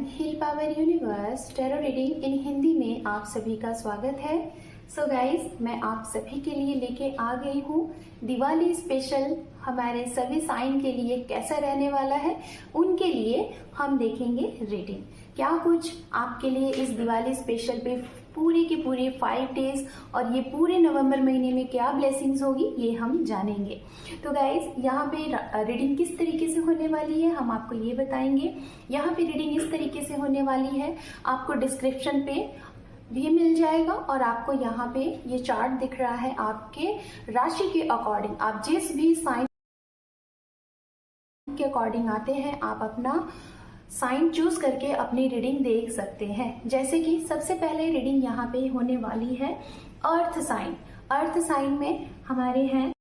Heal power universe tarot reading in Hindi में आप सभी का स्वागत है। सो गाइज, मैं आप सभी के लिए लेके आ गई हूँ दिवाली स्पेशल। हमारे सभी साइन के लिए कैसा रहने वाला है, उनके लिए हम देखेंगे रीडिंग। क्या कुछ आपके लिए इस दिवाली स्पेशल पे पूरे के पूरे 5 डेज और ये पूरे नवंबर महीने में क्या ब्लेसिंग्स होगी, ये हम जानेंगे। तो गाइज, यहाँ पे रीडिंग किस तरीके से होने वाली है हम आपको ये बताएंगे। यहाँ पे रीडिंग इस तरीके से होने वाली है, आपको डिस्क्रिप्शन पे भी मिल जाएगा और आपको यहाँ पे ये चार्ट दिख रहा है। आपके राशि के अकॉर्डिंग, आप जिस भी साइन के अकॉर्डिंग आते हैं, आप अपना साइन चूज करके अपनी रीडिंग देख सकते हैं। जैसे कि सबसे पहले रीडिंग यहाँ पे होने वाली है अर्थ साइन। अर्थ साइन में हमारे हैं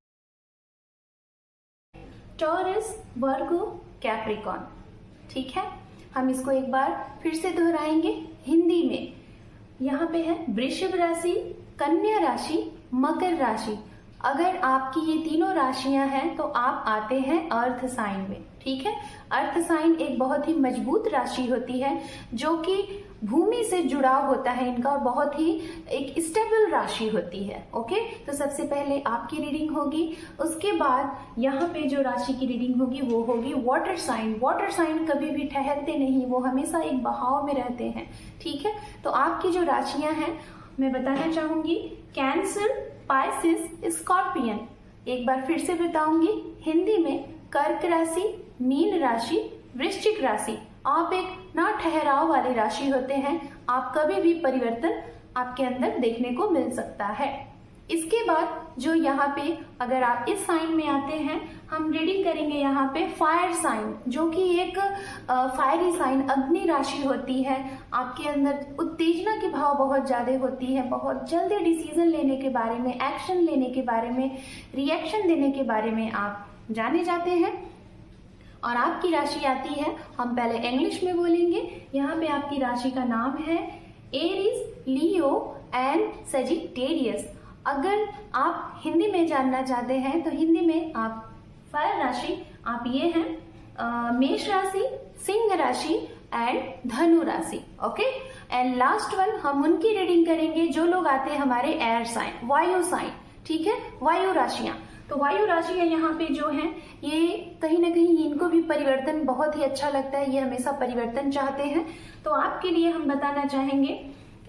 टॉरस, वर्गो, कैप्रिकॉन। ठीक है, हम इसको एक बार फिर से दोहराएंगे हिंदी में। यहाँ पे है वृषभ राशि, कन्या राशि, मकर राशि। अगर आपकी ये तीनों राशियां हैं तो आप आते हैं अर्थ साइन में। ठीक है, अर्थ साइन एक बहुत ही मजबूत राशि होती है जो कि भूमि से जुड़ाव होता है इनका, और बहुत ही एक स्टेबल राशि होती है। ओके, तो सबसे पहले आपकी रीडिंग होगी, उसके बाद यहाँ पे जो राशि की रीडिंग होगी वो होगी वाटर साइन। वाटर साइन कभी भी ठहरते नहीं, वो हमेशा एक बहाव में रहते हैं। ठीक है, तो आपकी जो राशियां हैं मैं बताना चाहूंगी कैंसर, पाइसिस, स्कॉर्पियन। एक बार फिर से बताऊंगी हिंदी में कर्क राशि, मीन राशि, वृश्चिक राशि। आप एक ना ठहराव वाली राशि होते हैं, आप कभी भी परिवर्तन आपके अंदर देखने को मिल सकता है। इसके बाद जो यहाँ पे अगर आप इस साइन में आते हैं, हम रीडिंग करेंगे यहाँ पे फायर साइन, जो कि एक फायरी साइन, अग्नि राशि होती है। आपके अंदर उत्तेजना की भाव बहुत ज्यादा होती है, बहुत जल्दी डिसीजन लेने के बारे में, एक्शन लेने के बारे में, रिएक्शन देने के बारे में आप जाने जाते हैं। और आपकी राशि आती है, हम पहले इंग्लिश में बोलेंगे। यहाँ पे आपकी राशि का नाम है एरीज, लियो एंड सजिटेरियस। अगर आप हिंदी में जानना चाहते हैं तो हिंदी में आप फायर राशि आप ये हैं मेष राशि, सिंह राशि एंड धनु राशि। ओके, एंड लास्ट वन हम उनकी रीडिंग करेंगे जो लोग आते हैं हमारे एयर साइन, वायु साइन। ठीक है, वायु राशियां। तो वायु राशियां यहाँ पे जो हैं, ये कहीं ना कहीं इनको भी परिवर्तन बहुत ही अच्छा लगता है, ये हमेशा परिवर्तन चाहते हैं। तो आपके लिए हम बताना चाहेंगे,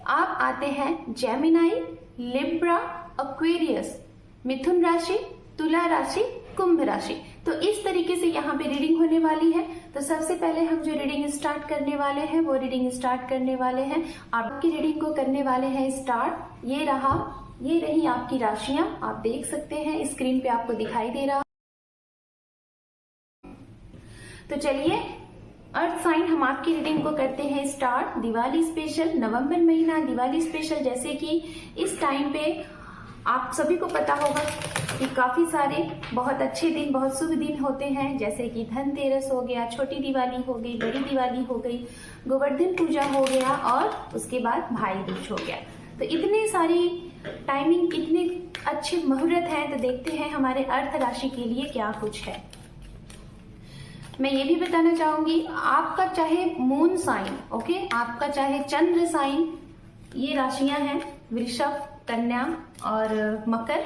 आप आते हैं जेमिनाई, लिब्रा, एक्वेरियस, मिथुन राशि, तुला राशि, कुंभ राशि। तो इस तरीके से यहाँ पे रीडिंग होने वाली है। तो सबसे पहले हम जो रीडिंग स्टार्ट करने वाले हैं वो रीडिंग स्टार्ट करने वाले हैं, आपकी रीडिंग को करने वाले हैं स्टार्ट। ये रही आपकी राशियां, आप देख सकते हैं स्क्रीन पे आपको दिखाई दे रहा। तो चलिए, अर्थ साइन हम आपकी रीडिंग को करते हैं स्टार्ट। दिवाली स्पेशल, नवंबर महीना दिवाली स्पेशल। जैसे कि इस टाइम पे आप सभी को पता होगा कि काफी सारे बहुत अच्छे दिन, बहुत शुभ दिन होते हैं, जैसे कि धनतेरस हो गया, छोटी दिवाली हो गई, बड़ी दिवाली हो गई, गोवर्धन पूजा हो गया और उसके बाद भाई दूज हो गया। तो इतने सारी टाइमिंग, इतने अच्छे मुहूर्त हैं। तो देखते हैं हमारे अर्थ राशि के लिए क्या कुछ है। मैं ये भी बताना चाहूंगी, आपका चाहे मून साइन, ओके, आपका चाहे चंद्र साइन, ये राशियां हैं वृषभ, कन्या और मकर,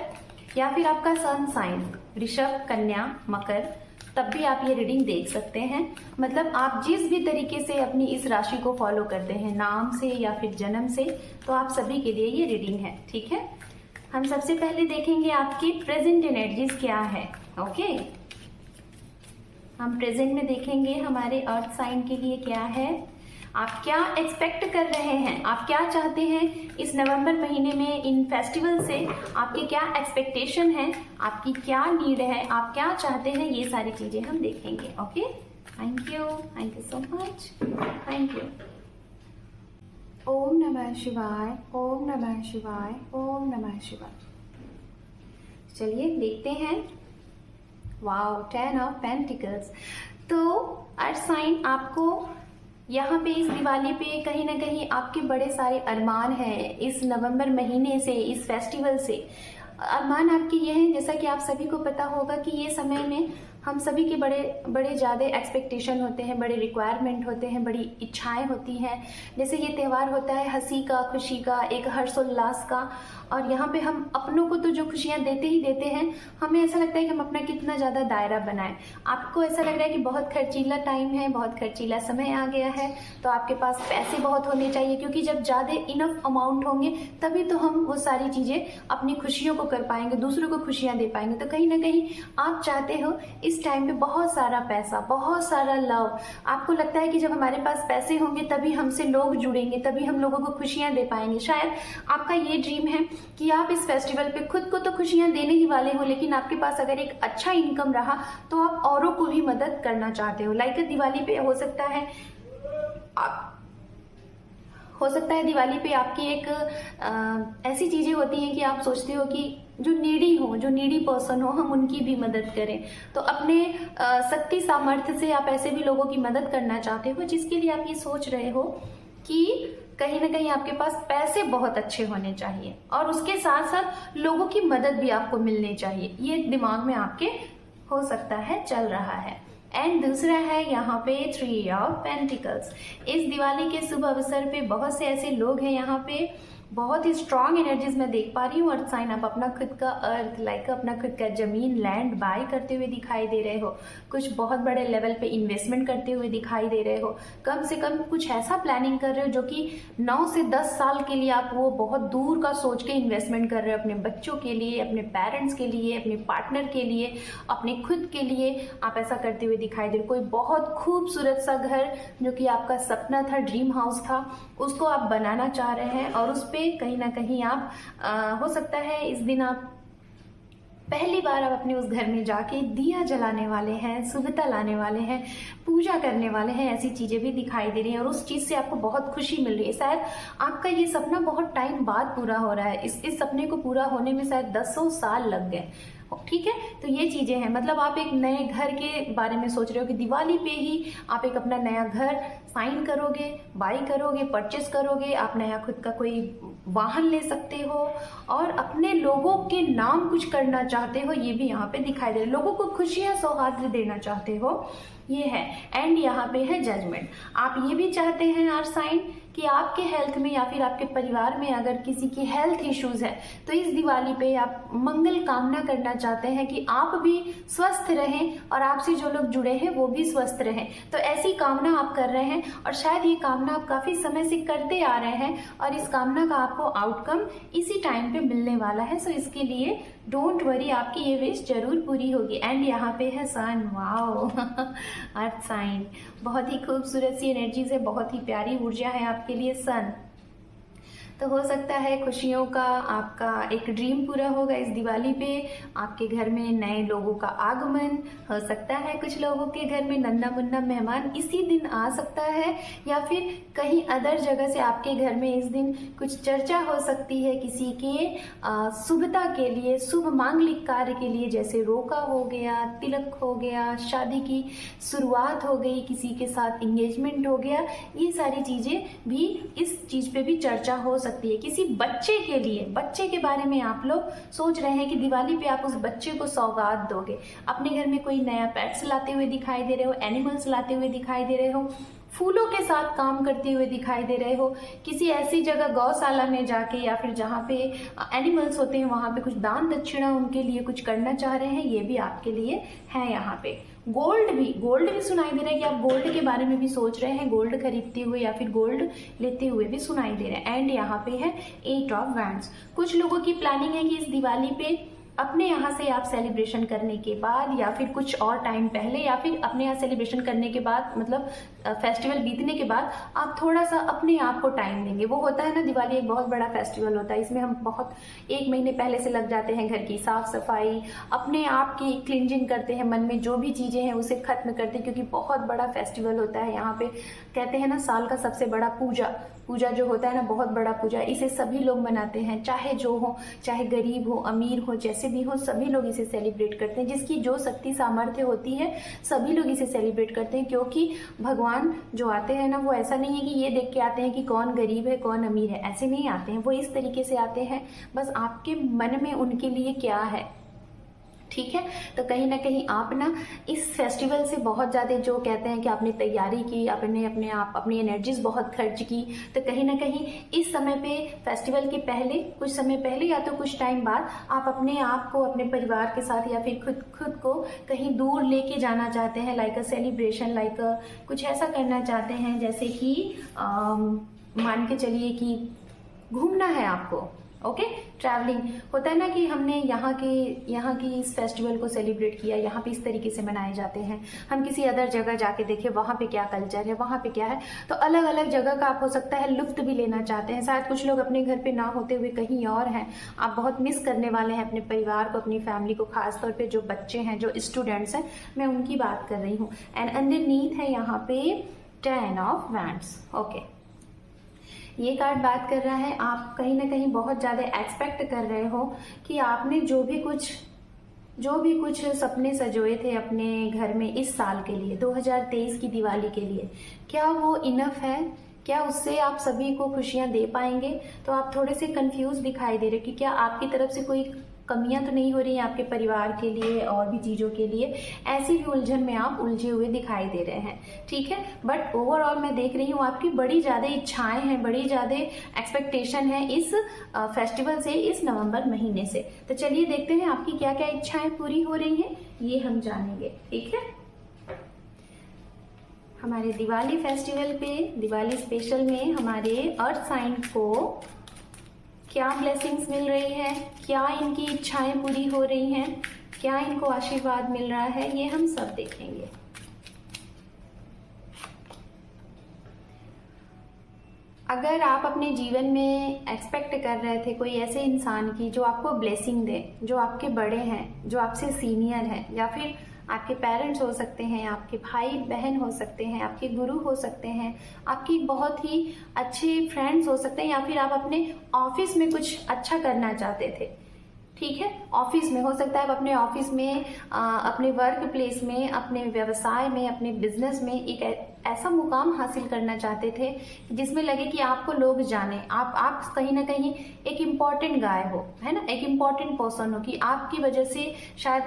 या फिर आपका सन साइन वृषभ, कन्या, मकर, तब भी आप ये रीडिंग देख सकते हैं। मतलब आप जिस भी तरीके से अपनी इस राशि को फॉलो करते हैं, नाम से या फिर जन्म से, तो आप सभी के लिए ये रीडिंग है। ठीक है, हम सबसे पहले देखेंगे आपकी प्रेजेंट एनर्जीज क्या है। ओके, हम प्रेजेंट में देखेंगे हमारे अर्थ साइन के लिए क्या है, आप क्या एक्सपेक्ट कर रहे हैं, आप क्या चाहते हैं इस नवंबर महीने में, इन फेस्टिवल से आपके क्या एक्सपेक्टेशन है, आपकी क्या नीड है, आप क्या चाहते हैं, ये सारी चीजें हम देखेंगे। Okay, thank you so much, thank you. ओम नमः शिवाय, ओम नमः शिवाय, ओम नमः शिवाय। चलिए देखते हैं। Wow, 10 of pentacles. तो अर्थ साइन आपको यहाँ पे इस दिवाली पे कहीं ना कहीं आपके बड़े सारे अरमान हैं इस नवंबर महीने से, इस फेस्टिवल से। अरमान आपके ये हैं, जैसा कि आप सभी को पता होगा कि ये समय में हम सभी के बड़े बड़े ज़्यादा एक्सपेक्टेशन होते हैं, बड़े रिक्वायरमेंट होते हैं, बड़ी इच्छाएं होती हैं। जैसे ये त्यौहार होता है हंसी का, खुशी का, एक हर्षोल्लास का, और यहाँ पे हम अपनों को तो जो खुशियाँ देते ही देते हैं, हमें ऐसा लगता है कि हम अपना कितना ज़्यादा दायरा बनाएं। आपको ऐसा लग रहा है कि बहुत खर्चीला टाइम है, बहुत खर्चीला समय आ गया है, तो आपके पास पैसे बहुत होने चाहिए, क्योंकि जब ज़्यादा इनफ अमाउंट होंगे तभी तो हम वो सारी चीज़ें अपनी खुशियों को कर पाएंगे, दूसरों को खुशियाँ दे पाएंगे। तो कहीं ना कहीं आप चाहते हो इस टाइम पे बहुत सारा पैसा, बहुत सारा लव। आपको लगता है कि जब हमारे पास पैसे होंगे तभी हमसे लोग जुड़ेंगे, तभी हम लोगों को खुशियाँ दे पाएंगे। शायद आपका ये ड्रीम है कि आप इस फेस्टिवल पे खुद को तो खुशियाँ देने ही वाले हो, लेकिन आपके पास अगर एक अच्छा इनकम रहा तो आप औरों को भी मदद करना चाहते हो। लाइक दिवाली पे हो सकता है दिवाली पे आपकी एक ऐसी चीजें होती हैं कि आप सोचते हो कि जो नीडी पर्सन हो, हम उनकी भी मदद करें। तो अपने शक्ति सामर्थ्य से आप ऐसे भी लोगों की मदद करना चाहते हो, जिसके लिए आप ये सोच रहे हो कि कहीं ना कहीं आपके पास पैसे बहुत अच्छे होने चाहिए और उसके साथ साथ लोगों की मदद भी आपको मिलनी चाहिए। ये दिमाग में आपके हो सकता है चल रहा है। एंड दूसरा है यहाँ पे 3 ऑफ पेंटिकल्स। इस दिवाली के शुभ अवसर पे बहुत से ऐसे लोग हैं यहाँ पे, बहुत ही स्ट्रांग एनर्जीज मैं देख पा रही हूँ। अर्थ साइन, आप अपना खुद का अर्थ लाइक अपना खुद का जमीन, लैंड बाय करते हुए दिखाई दे रहे हो। कुछ बहुत बड़े लेवल पे इन्वेस्टमेंट करते हुए दिखाई दे रहे हो। कम से कम कुछ ऐसा प्लानिंग कर रहे हो जो कि 9 से 10 साल के लिए आप वो बहुत दूर का सोच के इन्वेस्टमेंट कर रहे हो, अपने बच्चों के लिए, अपने पेरेंट्स के लिए, अपने पार्टनर के लिए, अपने खुद के लिए। आप ऐसा करते हुए दिखाई दे रहे हो। कोई बहुत खूबसूरत सा घर जो कि आपका सपना था, ड्रीम हाउस था, उसको आप बनाना चाह रहे हैं और उस कहीं ना कहीं आप हो सकता है इस दिन आप पहली बार आप अपने उस घर में जाके दिया जलाने वाले हैं, शुभता लाने वाले हैं, पूजा करने वाले हैं। ऐसी चीजें भी दिखाई दे रही हैं और उस चीज से आपको बहुत खुशी मिल रही है। शायद आपका ये सपना बहुत टाइम बाद पूरा हो रहा है। इस सपने को पूरा होने में शायद 10 साल लग गए। ठीक है, तो ये चीजें हैं। मतलब आप एक नए घर के बारे में सोच रहे हो कि दिवाली पे ही आप एक अपना नया घर साइन करोगे, बाई करोगे, परचेस करोगे। आप नया खुद का कोई वाहन ले सकते हो और अपने लोगों के नाम कुछ करना चाहते हो। ये भी यहाँ पे दिखाई दे रहा है। लोगों को खुशियां सौहार्द देना चाहते हो, ये है। एंड यहाँ पे है जजमेंट। आप ये भी चाहते हैं आर साइन कि आपके हेल्थ में या फिर आपके परिवार में अगर किसी की हेल्थ इश्यूज है तो इस दिवाली पे आप मंगल कामना करना चाहते हैं कि आप भी स्वस्थ रहें और आपसे जो लोग जुड़े हैं वो भी स्वस्थ रहें। तो ऐसी कामना आप कर रहे हैं और शायद ये कामना आप काफी समय से करते आ रहे हैं और इस कामना का आपको आउटकम इसी टाइम पे मिलने वाला है। सो इसके लिए डोंट वरी, आपकी ये विश जरूर पूरी होगी। एंड यहाँ पे है सन। वाओ अर्थ साइन, बहुत ही खूबसूरत सी एनर्जीज है, बहुत ही प्यारी ऊर्जा है आपके लिए सन। तो हो सकता है खुशियों का आपका एक ड्रीम पूरा होगा इस दिवाली पे। आपके घर में नए लोगों का आगमन हो सकता है, कुछ लोगों के घर में नन्ना मुन्ना मेहमान इसी दिन आ सकता है, या फिर कहीं अदर जगह से आपके घर में इस दिन कुछ चर्चा हो सकती है किसी के शुभता के लिए, शुभ मांगलिक कार्य के लिए, जैसे रोका हो गया, तिलक हो गया, शादी की शुरुआत हो गई, किसी के साथ इंगेजमेंट हो गया। ये सारी चीजें भी, इस चीज पे भी चर्चा हो सकती है। किसी बच्चे के लिए, बच्चे के बारे में आप लोग सोच रहे हैं कि दिवाली पे आप उस बच्चे को सौगात दोगे। अपने घर में कोई नया पेट्स लाते हुए दिखाई दे रहे हो, एनिमल्स लाते हुए दिखाई दे रहे हो, फूलों के साथ काम करते हुए दिखाई दे रहे हो, किसी ऐसी जगह गौशाला में जाके या फिर जहाँ पे एनिमल्स होते हैं वहां पे कुछ दान दक्षिणा उनके लिए कुछ करना चाह रहे हैं। ये भी आपके लिए है। यहाँ पे गोल्ड भी सुनाई दे रहा है कि आप गोल्ड के बारे में भी सोच रहे हैं, गोल्ड खरीदते हुए या फिर गोल्ड लेते हुए भी सुनाई दे रहा है। एंड यहाँ पे है 8 ऑफ वैंड्स। कुछ लोगों की प्लानिंग है कि इस दिवाली पे अपने यहाँ से आप सेलिब्रेशन करने के बाद या फिर कुछ और टाइम पहले या फिर अपने यहाँ सेलिब्रेशन करने के बाद, मतलब फेस्टिवल बीतने के बाद आप थोड़ा सा अपने आप को टाइम देंगे। वो होता है ना, दिवाली एक बहुत बड़ा फेस्टिवल होता है, इसमें हम बहुत 1 महीने पहले से लग जाते हैं घर की साफ सफाई, अपने आप की क्लींजिंग करते हैं, मन में जो भी चीजें हैं उसे खत्म करते हैं, क्योंकि बहुत बड़ा फेस्टिवल होता है। यहाँ पे कहते हैं ना साल का सबसे बड़ा पूजा जो होता है ना, बहुत बड़ा पूजा, इसे सभी लोग मनाते हैं, चाहे जो हो, चाहे गरीब हो, अमीर हो, जैसे भी हो, सभी लोग इसे सेलिब्रेट करते हैं। जिसकी जो शक्ति सामर्थ्य होती है सभी लोग इसे सेलिब्रेट करते हैं, क्योंकि भगवान जो आते हैं ना वो ऐसा नहीं है कि ये देख के आते हैं कि कौन गरीब है कौन अमीर है, ऐसे नहीं आते हैं। वो इस तरीके से आते हैं, बस आपके मन में उनके लिए क्या है ठीक है। तो कहीं ना कहीं आप ना इस फेस्टिवल से बहुत ज़्यादा, जो कहते हैं कि आपने तैयारी की, आपने अपनी एनर्जीज बहुत खर्च की, तो कहीं ना कहीं इस समय पे फेस्टिवल के पहले, कुछ समय पहले या तो कुछ टाइम बाद आप अपने आप को अपने परिवार के साथ या फिर खुद को कहीं दूर लेके जाना चाहते हैं, लाइक अ सेलिब्रेशन, लाइक कुछ ऐसा करना चाहते हैं जैसे कि मान के चलिए कि घूमना है आपको। ओके, ट्रैवलिंग होता है ना कि हमने यहाँ की इस फेस्टिवल को सेलिब्रेट किया, यहाँ पे इस तरीके से मनाए जाते हैं, हम किसी अदर जगह जाके देखें वहाँ पे क्या कल्चर है, वहाँ पे क्या है। तो अलग अलग जगह का आप हो सकता है लुत्फ भी लेना चाहते हैं। शायद कुछ लोग अपने घर पे ना होते हुए कहीं और हैं, आप बहुत मिस करने वाले हैं अपने परिवार को, अपनी फैमिली को, खासतौर पर जो बच्चे हैं, जो स्टूडेंट्स हैं, मैं उनकी बात कर रही हूँ। एंड अंडरनीथ है यहाँ पे 10 ऑफ वैंड्स। ओके, ये कार्ड बात कर रहा है आप कहीं ना कहीं बहुत ज़्यादा एक्सपेक्ट कर रहे हो कि आपने जो भी कुछ सपने सजोए थे अपने घर में इस साल के लिए, 2023 की दिवाली के लिए, क्या वो इनफ है? क्या उससे आप सभी को खुशियां दे पाएंगे? तो आप थोड़े से कंफ्यूज दिखाई दे रहे हो कि क्या आपकी तरफ से कोई कमियां तो नहीं हो रही हैं आपके परिवार के लिए और भी चीज़ों के लिए। ऐसी भी उलझन में आप उलझे हुए दिखाई दे रहे हैं, ठीक है। बट ओवरऑल मैं देख रही हूँ आपकी बड़ी ज़्यादा इच्छाएं हैं, बड़ी ज़्यादा एक्सपेक्टेशन है इस फेस्टिवल से, इस नवंबर महीने से। तो चलिए देखते हैं आपकी क्या क्या इच्छाएं पूरी हो रही हैं, ये हम जानेंगे, ठीक है। हमारे दिवाली फेस्टिवल पे, दिवाली स्पेशल में हमारे अर्थ साइन को क्या ब्लेसिंग्स मिल रही है, क्या इनकी इच्छाएं पूरी हो रही हैं, क्या इनको आशीर्वाद मिल रहा है, ये हम सब देखेंगे। अगर आप अपने जीवन में एक्सपेक्ट कर रहे थे कोई ऐसे इंसान की जो आपको ब्लेसिंग दे, जो आपके बड़े हैं, जो आपसे सीनियर हैं, या फिर आपके पेरेंट्स हो सकते हैं, आपके भाई बहन हो सकते हैं, आपके गुरु हो सकते हैं, आपकी बहुत ही अच्छे फ्रेंड्स हो सकते हैं, या फिर आप अपने ऑफिस में कुछ अच्छा करना चाहते थे, ठीक है। ऑफिस में हो सकता है आप अपने ऑफिस में, अपने वर्क प्लेस में, अपने व्यवसाय में, अपने बिजनेस में एक ऐसा मुकाम हासिल करना चाहते थे जिसमें लगे कि आपको लोग जाने, आप कहीं ना कहीं एक इम्पॉर्टेंट गाय हो, है ना, एक इम्पॉर्टेंट पर्सन हो, कि आपकी वजह से शायद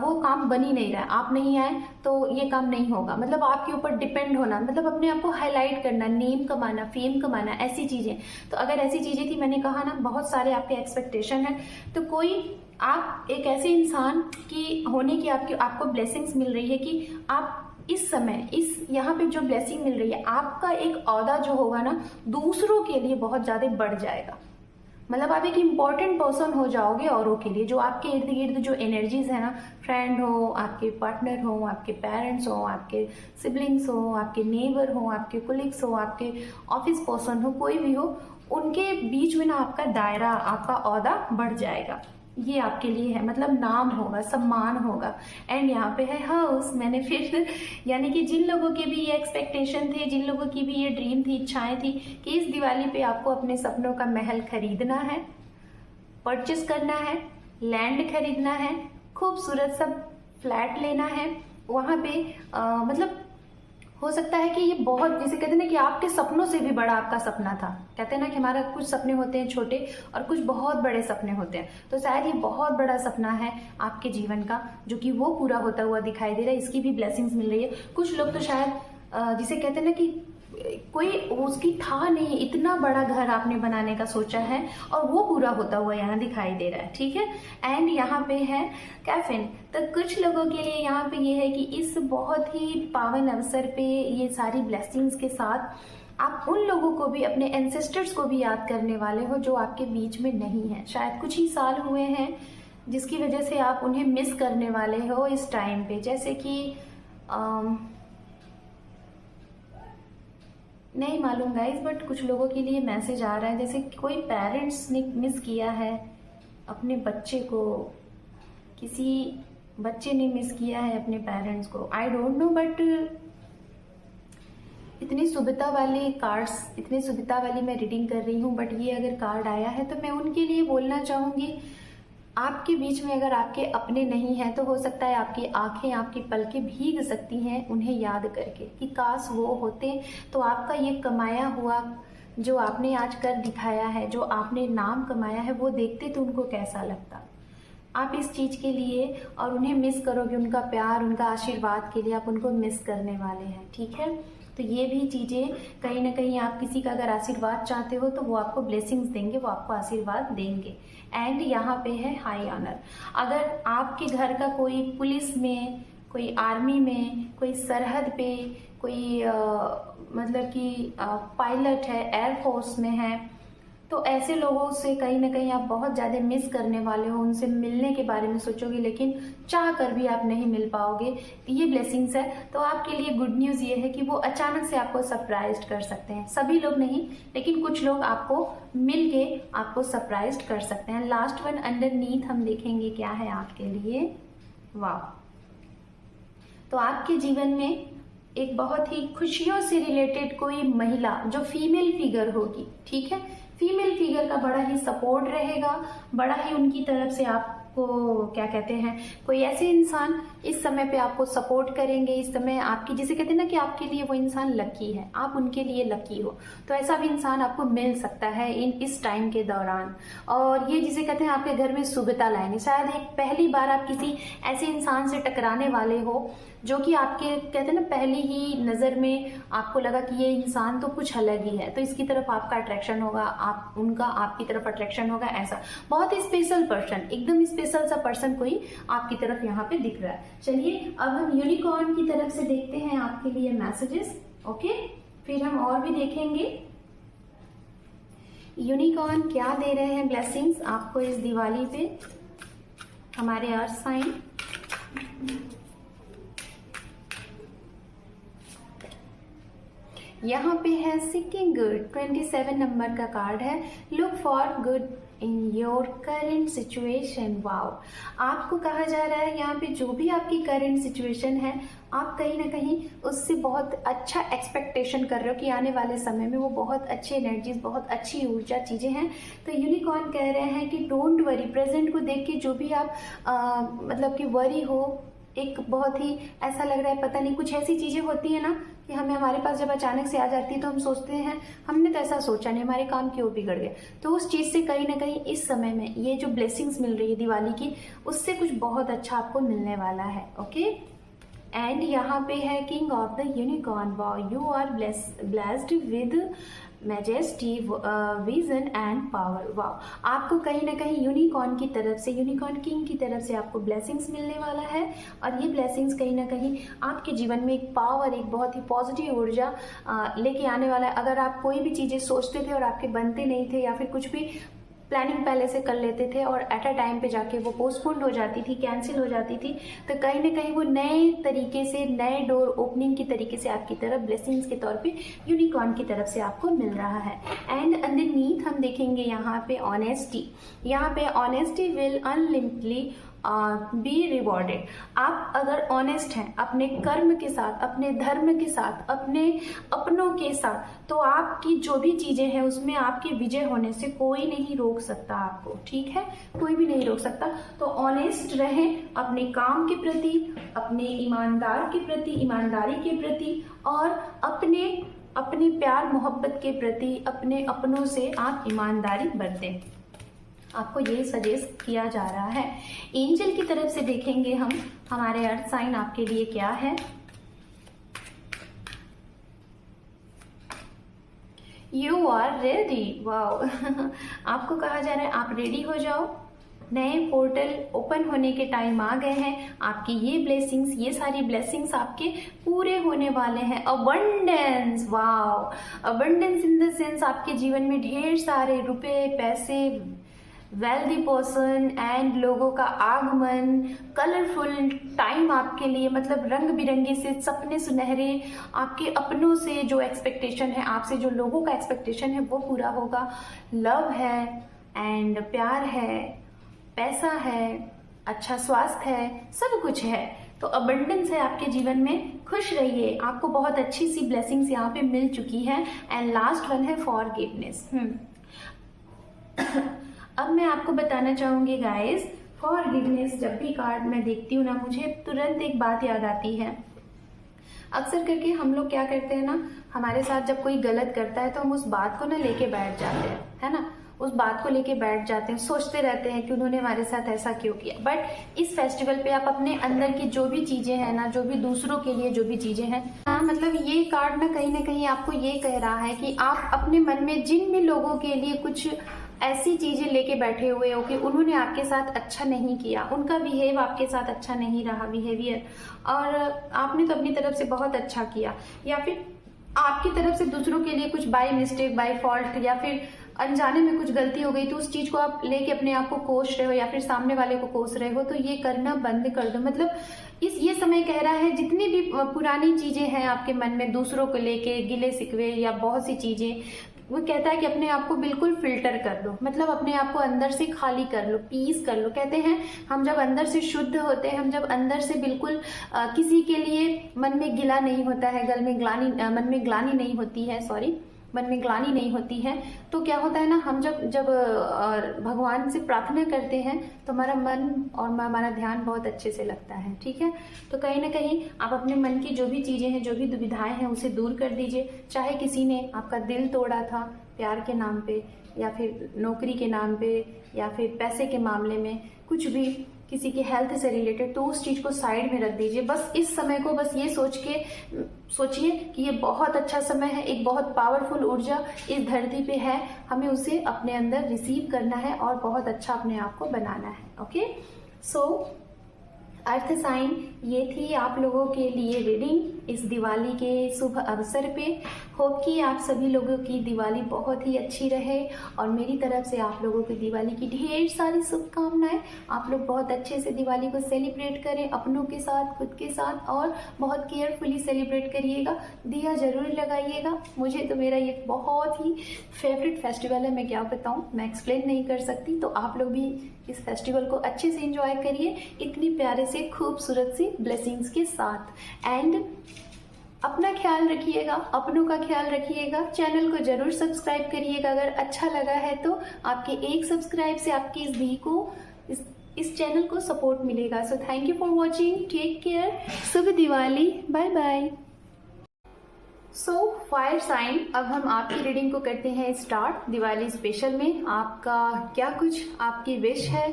वो काम बन ही नहीं रहा, आप नहीं आए तो ये काम नहीं होगा, मतलब आपके ऊपर डिपेंड होना, मतलब अपने आप को हाईलाइट करना, नेम कमाना, फेम कमाना, ऐसी चीजें। तो अगर ऐसी चीजें थी, मैंने कहा ना बहुत सारे आपके एक्सपेक्टेशन है, तो कोई आप एक ऐसे इंसान की होने की आपको ब्लेसिंग्स मिल रही है कि आप इस समय, इस यहाँ पे जो ब्लेसिंग मिल रही है, आपका एक औहदा जो होगा ना दूसरों के लिए बहुत ज्यादा बढ़ जाएगा। मतलब आप एक इम्पॉर्टेंट पर्सन हो जाओगे औरों के लिए, जो आपके इर्द गिर्द जो एनर्जीज है ना, फ्रेंड हो, आपके पार्टनर हो, आपके पेरेंट्स हो, आपके सिबलिंग्स हो, आपके नेबर हो, आपके कोलिग्स हो, आपके ऑफिस पर्सन हो, कोई भी हो, उनके बीच में ना आपका दायरा, आपका औहदा बढ़ जाएगा। ये आपके लिए है, मतलब नाम होगा, सम्मान होगा। एंड यहाँ पे है हाउस। मैंने फिर यानी कि जिन लोगों के भी ये एक्सपेक्टेशन थे, जिन लोगों की भी ये ड्रीम थी, इच्छाएं थी कि इस दिवाली पे आपको अपने सपनों का महल खरीदना है, परचेस करना है, लैंड खरीदना है, खूबसूरत सा फ्लैट लेना है, वहाँ पे मतलब हो सकता है कि ये बहुत, जैसे कहते हैं ना कि आपके सपनों से भी बड़ा आपका सपना था। कहते हैं ना कि हमारा कुछ सपने होते हैं छोटे और कुछ बहुत बड़े सपने होते हैं, तो शायद ये बहुत बड़ा सपना है आपके जीवन का, जो कि वो पूरा होता हुआ दिखाई दे रहा है। इसकी भी ब्लेसिंग्स मिल रही है। कुछ लोग तो शायद जिसे कहते हैं ना कि कोई उसकी था नहीं, इतना बड़ा घर आपने बनाने का सोचा है और वो पूरा होता हुआ यहाँ दिखाई दे रहा है, ठीक है। एंड यहाँ पे है कैफिन। तो कुछ लोगों के लिए यहाँ पे ये है कि इस बहुत ही पावन अवसर पे ये सारी ब्लेसिंग्स के साथ आप उन लोगों को भी, अपने एंसेस्टर्स को भी याद करने वाले हो जो आपके बीच में नहीं है। शायद कुछ ही साल हुए हैं जिसकी वजह से आप उन्हें मिस करने वाले हो इस टाइम पे। जैसे कि नहीं मालूम गाइस, बट कुछ लोगों के लिए मैसेज आ रहा है जैसे कोई पेरेंट्स ने मिस किया है अपने बच्चे को, किसी बच्चे ने मिस किया है अपने पेरेंट्स को। आई डोंट नो, बट इतनी सुविधा वाले कार्ड्स, इतनी सुविधा वाली मैं रीडिंग कर रही हूँ, बट ये अगर कार्ड आया है तो मैं उनके लिए बोलना चाहूँगी, आपके बीच में अगर आपके अपने नहीं हैं तो हो सकता है आपकी आंखें, आपकी पलकें भीग सकती हैं उन्हें याद करके कि काश वो होते, तो आपका ये कमाया हुआ जो आपने आज कर दिखाया है, जो आपने नाम कमाया है, वो देखते तो उनको कैसा लगता। आप इस चीज के लिए और उन्हें मिस करोगे, उनका प्यार, उनका आशीर्वाद के लिए आप उनको मिस करने वाले हैं, ठीक है। तो ये भी चीजें कहीं ना कहीं, आप किसी का अगर आशीर्वाद चाहते हो तो वो आपको ब्लेसिंग्स देंगे, वो आपको आशीर्वाद देंगे। एंड यहाँ पे है हाई ऑनर। अगर आपके घर का कोई पुलिस में, कोई आर्मी में, कोई सरहद पे, कोई मतलब कि पायलट है, एयरफोर्स में है, तो ऐसे लोगों से कहीं ना कहीं आप बहुत ज़्यादा मिस करने वाले हो, उनसे मिलने के बारे में सोचोगे लेकिन चाह कर भी आप नहीं मिल पाओगे। ये ब्लेसिंग्स है। तो आपके लिए गुड न्यूज़ ये है कि वो अचानक से आपको सरप्राइज कर सकते हैं। सभी लोग नहीं, लेकिन कुछ लोग आपको मिल के आपको सरप्राइज कर सकते हैं। लास्ट वन अंडरनीथ हम देखेंगे क्या है आपके लिए। वाह! तो आपके जीवन में एक बहुत ही खुशियों से रिलेटेड कोई महिला जो फीमेल फिगर होगी, ठीक है, फीमेल फिगर का बड़ा ही सपोर्ट रहेगा, बड़ा ही उनकी तरफ से आपको क्या कहते हैं, कोई ऐसे इंसान इस समय पे आपको सपोर्ट करेंगे। इस समय आपकी, जिसे कहते हैं ना कि आपके लिए वो इंसान लकी है, आप उनके लिए लकी हो, तो ऐसा भी इंसान आपको मिल सकता है इस टाइम के दौरान। और ये जिसे कहते हैं आपके घर में शुभता लाएंगे। शायद एक पहली बार आप किसी ऐसे इंसान से टकराने वाले हो जो कि आपके कहते हैं ना पहली ही नज़र में आपको लगा कि ये इंसान तो कुछ अलग ही है, तो इसकी तरफ आपका अट्रैक्शन होगा, आप उनका आपकी तरफ अट्रैक्शन होगा। ऐसा बहुत ही स्पेशल पर्सन, एकदम स्पेशल सा पर्सन कोई आपकी तरफ यहाँ पे दिख रहा है। चलिए अब हम यूनिकॉर्न की तरफ से देखते हैं आपके लिए मैसेजेस। ओके, फिर हम और भी देखेंगे यूनिकॉर्न क्या दे रहे हैं ब्लेसिंग्स आपको इस दिवाली पे, हमारे अर्थ साइन। यहाँ पे है सीकिंग गुड, 27 नंबर का कार्ड है। Look for good in your current situation. Wow! आपको कहा जा रहा है यहाँ पे जो भी आपकी करेंट सिचुएशन है, आप कहीं ना कहीं उससे बहुत अच्छा एक्सपेक्टेशन कर रहे हो कि आने वाले समय में वो बहुत अच्छी एनर्जीज, बहुत अच्छी ऊर्जा चीज़ें हैं। तो यूनिकॉर्न कह रहे हैं कि डोंट वरी, प्रेजेंट को देख के जो भी आप मतलब कि वरी हो, एक बहुत ही ऐसा लग रहा है, पता नहीं कुछ ऐसी चीज़ें होती है ना कि हमें हमारे पास जब अचानक से आ जाती है तो हम सोचते हैं हमने तो ऐसा सोचा नहीं, हमारे काम क्यों बिगड़ गए। तो उस चीज़ से कहीं ना कहीं इस समय में ये जो ब्लेसिंग्स मिल रही है दिवाली की, उससे कुछ बहुत अच्छा आपको मिलने वाला है। ओके, एंड यहाँ पे है king of the unicorn. Wow! You are blessed with majesty, vision and power. Wow! आपको कहीं ना कहीं यूनिकॉर्न की तरफ से, यूनिकॉर्न किंग की तरफ से आपको ब्लेसिंग्स मिलने वाला है। और ये ब्लेसिंग्स कहीं ना कहीं आपके जीवन में एक पावर, एक बहुत ही पॉजिटिव ऊर्जा लेके आने वाला है। अगर आप कोई भी चीज़ें सोचते थे और आपके बनते नहीं थे, या फिर कुछ भी प्लानिंग पहले से कर लेते थे और एट अ टाइम पे जाके वो पोस्टपोन्ड हो जाती थी, कैंसिल हो जाती थी, तो कहीं ना कहीं वो नए तरीके से, नए डोर ओपनिंग की तरीके से आपकी तरफ ब्लेसिंग्स के तौर पे यूनिकॉर्न की तरफ से आपको मिल रहा है। एंड अंडरनीथ हम देखेंगे यहाँ पे ऑनेस्टी। यहाँ पे honesty will unlimitedly be rewarded. आप अगर ऑनेस्ट हैं अपने कर्म के साथ, अपने धर्म के साथ, अपने अपनों के साथ, तो आपकी जो भी चीजें हैं उसमें आपकी विजय होने से कोई नहीं रोक सकता आपको, ठीक है, कोई भी नहीं रोक सकता। तो ऑनेस्ट रहें अपने काम के प्रति, अपने ईमानदारी के प्रति, और अपने प्यार मोहब्बत के प्रति, अपने अपनों से आप ईमानदारी बरतें। आपको ये सजेस्ट किया जा रहा है। एंजल की तरफ से देखेंगे हम हमारे अर्थ साइन आपके लिए क्या है। You are ready. वाओ! आपको कहा जा रहा है आप रेडी हो जाओ, नए पोर्टल ओपन होने के टाइम आ गए हैं। आपकी ये ब्लेसिंग्स, ये सारी ब्लेसिंग्स आपके पूरे होने वाले हैं। Abundance. Wow! Abundance in the sense आपके जीवन में ढेर सारे रुपए, पैसे, वेल्दी पर्सन एंड लोगों का आगमन, कलरफुल टाइम आपके लिए, मतलब रंग बिरंगे से सपने सुनहरे, आपके अपनों से जो एक्सपेक्टेशन है, आपसे जो लोगों का एक्सपेक्टेशन है वो पूरा होगा। लव है एंड प्यार है, पैसा है, अच्छा स्वास्थ्य है, सब कुछ है। तो अबंडेंस है आपके जीवन में, खुश रहिए। आपको बहुत अच्छी सी ब्लेसिंग्स यहाँ पे मिल चुकी है। एंड लास्ट वन है फॉरगिवनेस। अब मैं आपको बताना चाहूंगी गाइस, फॉरगिवनेस जब भी कार्ड मैं देखती हूँ ना, मुझे तुरंत एक बात याद आती है। अक्सर करके हम लोग क्या करते हैं ना, हमारे साथ जब कोई गलत करता है तो हम उस बात को ना लेके बैठ जाते हैं, है ना, उस बात को लेके बैठ जाते हैं, सोचते रहते हैं कि उन्होंने हमारे साथ ऐसा क्यों किया। बट इस फेस्टिवल पे आप अपने अंदर की जो भी चीजें हैं ना, जो भी दूसरों के लिए जो भी चीजें हैं, हाँ मतलब ये कार्ड ना कहीं आपको ये कह रहा है कि आप अपने मन में जिन भी लोगों के लिए कुछ ऐसी चीजें लेके बैठे हुए हो कि उन्होंने आपके साथ अच्छा नहीं किया, उनका बिहेव आपके साथ अच्छा नहीं रहा बिहेवियर, और आपने तो अपनी तरफ से बहुत अच्छा किया, या फिर आपकी तरफ से दूसरों के लिए कुछ बाय मिस्टेक, बाय फॉल्ट या फिर अनजाने में कुछ गलती हो गई, तो उस चीज को आप लेके अपने आप को कोस रहे हो या फिर सामने वाले को कोस रहे हो, तो ये करना बंद कर दो। मतलब ये समय कह रहा है जितनी भी पुरानी चीजें हैं आपके मन में दूसरों को लेके, गिले शिकवे या बहुत सी चीजें, वो कहता है कि अपने आप को बिल्कुल फिल्टर कर दो, मतलब अपने आप को अंदर से खाली कर लो, पीस कर लो। कहते हैं हम जब अंदर से शुद्ध होते हैं, हम जब अंदर से बिल्कुल किसी के लिए मन में गिला नहीं होता है, मन में ग्लानि नहीं होती है, मन में ग्लानि नहीं होती है, तो क्या होता है ना, हम जब भगवान से प्रार्थना करते हैं तो हमारा मन और हमारा ध्यान बहुत अच्छे से लगता है। ठीक है, तो कहीं ना कहीं आप अपने मन की जो भी चीजें हैं, जो भी दुविधाएं हैं, उसे दूर कर दीजिए। चाहे किसी ने आपका दिल तोड़ा था प्यार के नाम पे, या फिर नौकरी के नाम पे, या फिर पैसे के मामले में, कुछ भी किसी के हेल्थ से रिलेटेड, तो उस चीज को साइड में रख दीजिए। बस इस समय को बस ये सोचिए कि ये बहुत अच्छा समय है, एक बहुत पावरफुल ऊर्जा इस धरती पे है, हमें उसे अपने अंदर रिसीव करना है और बहुत अच्छा अपने आप को बनाना है। ओके, सो अर्थ साइन ये थी आप लोगों के लिए रीडिंग इस दिवाली के शुभ अवसर पे। होप कि आप सभी लोगों की दिवाली बहुत ही अच्छी रहे, और मेरी तरफ से आप लोगों की दिवाली की ढेर सारी शुभकामनाएं। आप लोग बहुत अच्छे से दिवाली को सेलिब्रेट करें, अपनों के साथ, खुद के साथ, और बहुत केयरफुली सेलिब्रेट करिएगा। दिया जरूर लगाइएगा। मुझे तो मेरा ये बहुत ही फेवरेट फेस्टिवल है, मैं क्या बताऊँ, मैं एक्सप्लेन नहीं कर सकती। तो आप लोग भी इस फेस्टिवल को अच्छे से एंजॉय करिए, इतनी प्यारे से खूबसूरत सी ब्लेसिंग्स के साथ। एंड अपना ख्याल रखिएगा, अपनों का ख्याल रखिएगा। चैनल को जरूर सब्सक्राइब करिएगा अगर अच्छा लगा है तो। आपके एक सब्सक्राइब से आपकी इस दी को, इस चैनल को सपोर्ट मिलेगा। So thank you for watching, take care, शुभ Diwali, bye bye. So fire sign, अब हम आपकी रीडिंग को करते हैं स्टार्ट दिवाली स्पेशल में। आपका क्या कुछ आपकी विश है,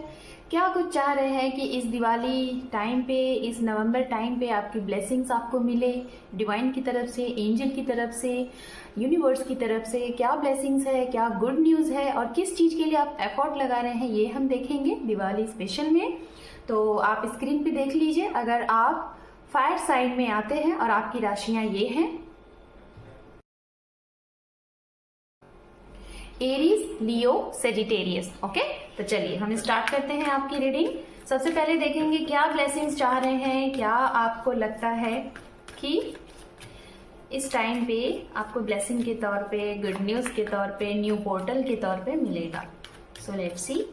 क्या कुछ चाह रहे हैं कि इस दिवाली टाइम पे, इस नवंबर टाइम पे आपकी ब्लेसिंग्स आपको मिले डिवाइन की तरफ से, एंजल की तरफ से, यूनिवर्स की तरफ से। क्या ब्लेसिंग्स है, क्या गुड न्यूज़ है, और किस चीज़ के लिए आप एफर्ट लगा रहे हैं, ये हम देखेंगे दिवाली स्पेशल में। तो आप स्क्रीन पे देख लीजिए। अगर आप फायर साइन में आते हैं और आपकी राशियां ये हैं, एरीज, लियो, सेजिटेरियस। ओके, तो चलिए हम स्टार्ट करते हैं आपकी रीडिंग। सबसे पहले देखेंगे क्या ब्लेसिंग्स चाह रहे हैं, क्या आपको लगता है कि इस टाइम पे आपको ब्लेसिंग के तौर पे, गुड न्यूज के तौर पे, न्यू पोर्टल के तौर पे मिलेगा। So let's see.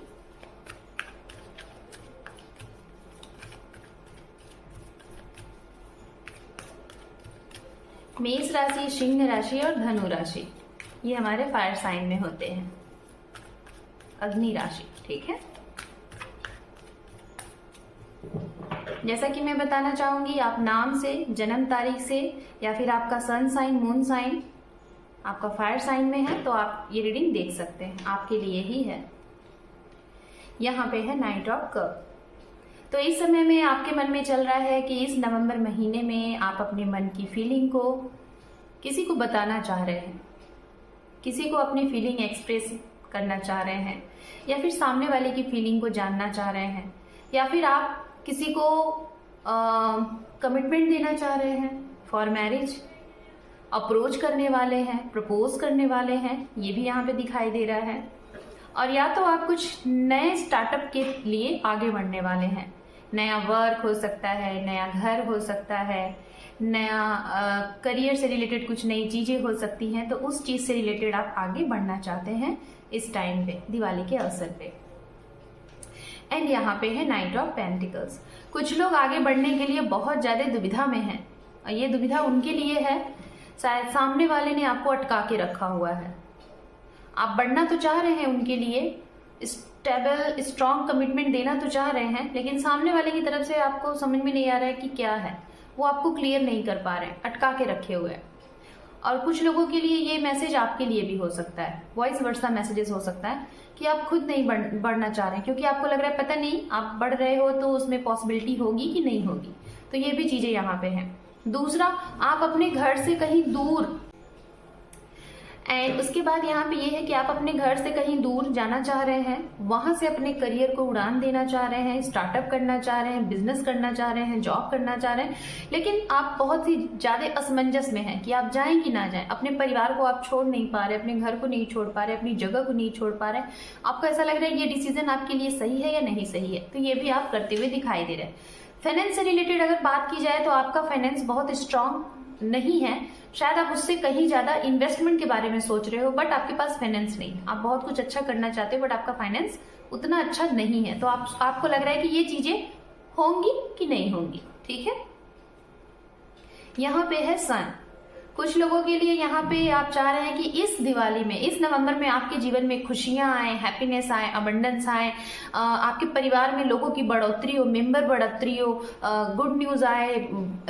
मेष राशि, सिंह राशि और धनु राशि, ये हमारे फायर साइन में होते हैं। अग्नि राशि, ठीक है। जैसा कि मैं बताना चाहूंगी, आप नाम से, जन्म तारीख से, या फिर आपका सन साइन, मून साइन आपका फायर साइन में है, तो आप ये रीडिंग देख सकते हैं, आपके लिए ही है। यहाँ पे है नाइट ऑफ कप। तो इस समय में आपके मन में चल रहा है कि इस नवंबर महीने में आप अपने मन की फीलिंग को किसी को बताना चाह रहे हैं, किसी को अपनी फीलिंग एक्सप्रेस करना चाह रहे हैं, या फिर सामने वाले की फीलिंग को जानना चाह रहे हैं, या फिर आप किसी को कमिटमेंट देना चाह रहे हैं फॉर मैरिज, अप्रोच करने वाले हैं, प्रपोज करने वाले हैं, ये भी यहाँ पे दिखाई दे रहा है। और या तो आप कुछ नए स्टार्टअप के लिए आगे बढ़ने वाले हैं। नया वर्क हो सकता है, नया घर हो सकता है, नया करियर से रिलेटेड कुछ नई चीजें हो सकती हैं, तो उस चीज से रिलेटेड आप आगे बढ़ना चाहते हैं इस टाइम पे, दिवाली के अवसर पे। एंड यहाँ पे है नाइट ऑफ पेंटिकल्स। कुछ लोग आगे बढ़ने के लिए बहुत ज्यादा दुविधा में हैं, और ये दुविधा उनके लिए है, शायद सामने वाले ने आपको अटका के रखा हुआ है। आप बढ़ना तो चाह रहे हैं, उनके लिए स्टेबल स्ट्रॉन्ग कमिटमेंट देना तो चाह रहे हैं, लेकिन सामने वाले की तरफ से आपको समझ में नहीं आ रहा है कि क्या है, वो आपको क्लियर नहीं कर पा रहे हैं, अटका के रखे हुए हैं। और कुछ लोगों के लिए ये मैसेज आपके लिए भी हो सकता है, वॉइस वर्सा मैसेजेस हो सकता है कि आप खुद नहीं बढ़ना चाह रहे हैं, क्योंकि आपको लग रहा है पता नहीं आप बढ़ रहे हो तो उसमें पॉसिबिलिटी होगी कि नहीं होगी। तो ये भी चीजें यहाँ पे हैं। दूसरा, आप अपने घर से कहीं दूर, एंड उसके बाद यहाँ पे ये है कि आप अपने घर से कहीं दूर जाना चाह रहे हैं, वहां से अपने करियर को उड़ान देना चाह रहे हैं, स्टार्टअप करना चाह रहे हैं, बिजनेस करना चाह रहे हैं, जॉब करना चाह रहे हैं, लेकिन आप बहुत ही ज्यादा असमंजस में हैं कि आप जाएं कि ना जाएं। अपने परिवार को आप छोड़ नहीं पा रहे, अपने घर को नहीं छोड़ पा रहे, अपनी जगह को नहीं छोड़ पा रहे। आपको ऐसा लग रहा है ये डिसीजन आपके लिए सही है या नहीं सही है, तो ये भी आप करते हुए दिखाई दे रहे हैं। फाइनेंस से रिलेटेड अगर बात की जाए तो आपका फाइनेंस बहुत स्ट्रांग नहीं है, शायद आप उससे कहीं ज्यादा इन्वेस्टमेंट के बारे में सोच रहे हो, बट आपके पास फाइनेंस नहीं। आप बहुत कुछ अच्छा करना चाहते हो बट आपका फाइनेंस उतना अच्छा नहीं है, तो आपको लग रहा है कि ये चीजें होंगी कि नहीं होंगी। ठीक है, यहाँ पे है सन। कुछ लोगों के लिए यहाँ पे आप चाह रहे हैं कि इस दिवाली में, इस नवंबर में आपके जीवन में खुशियां आए, हैप्पीनेस आए, अबंडेंस आए, आपके परिवार में लोगों की बढ़ोतरी हो, मेंबर बढ़ोतरी हो, गुड न्यूज आए,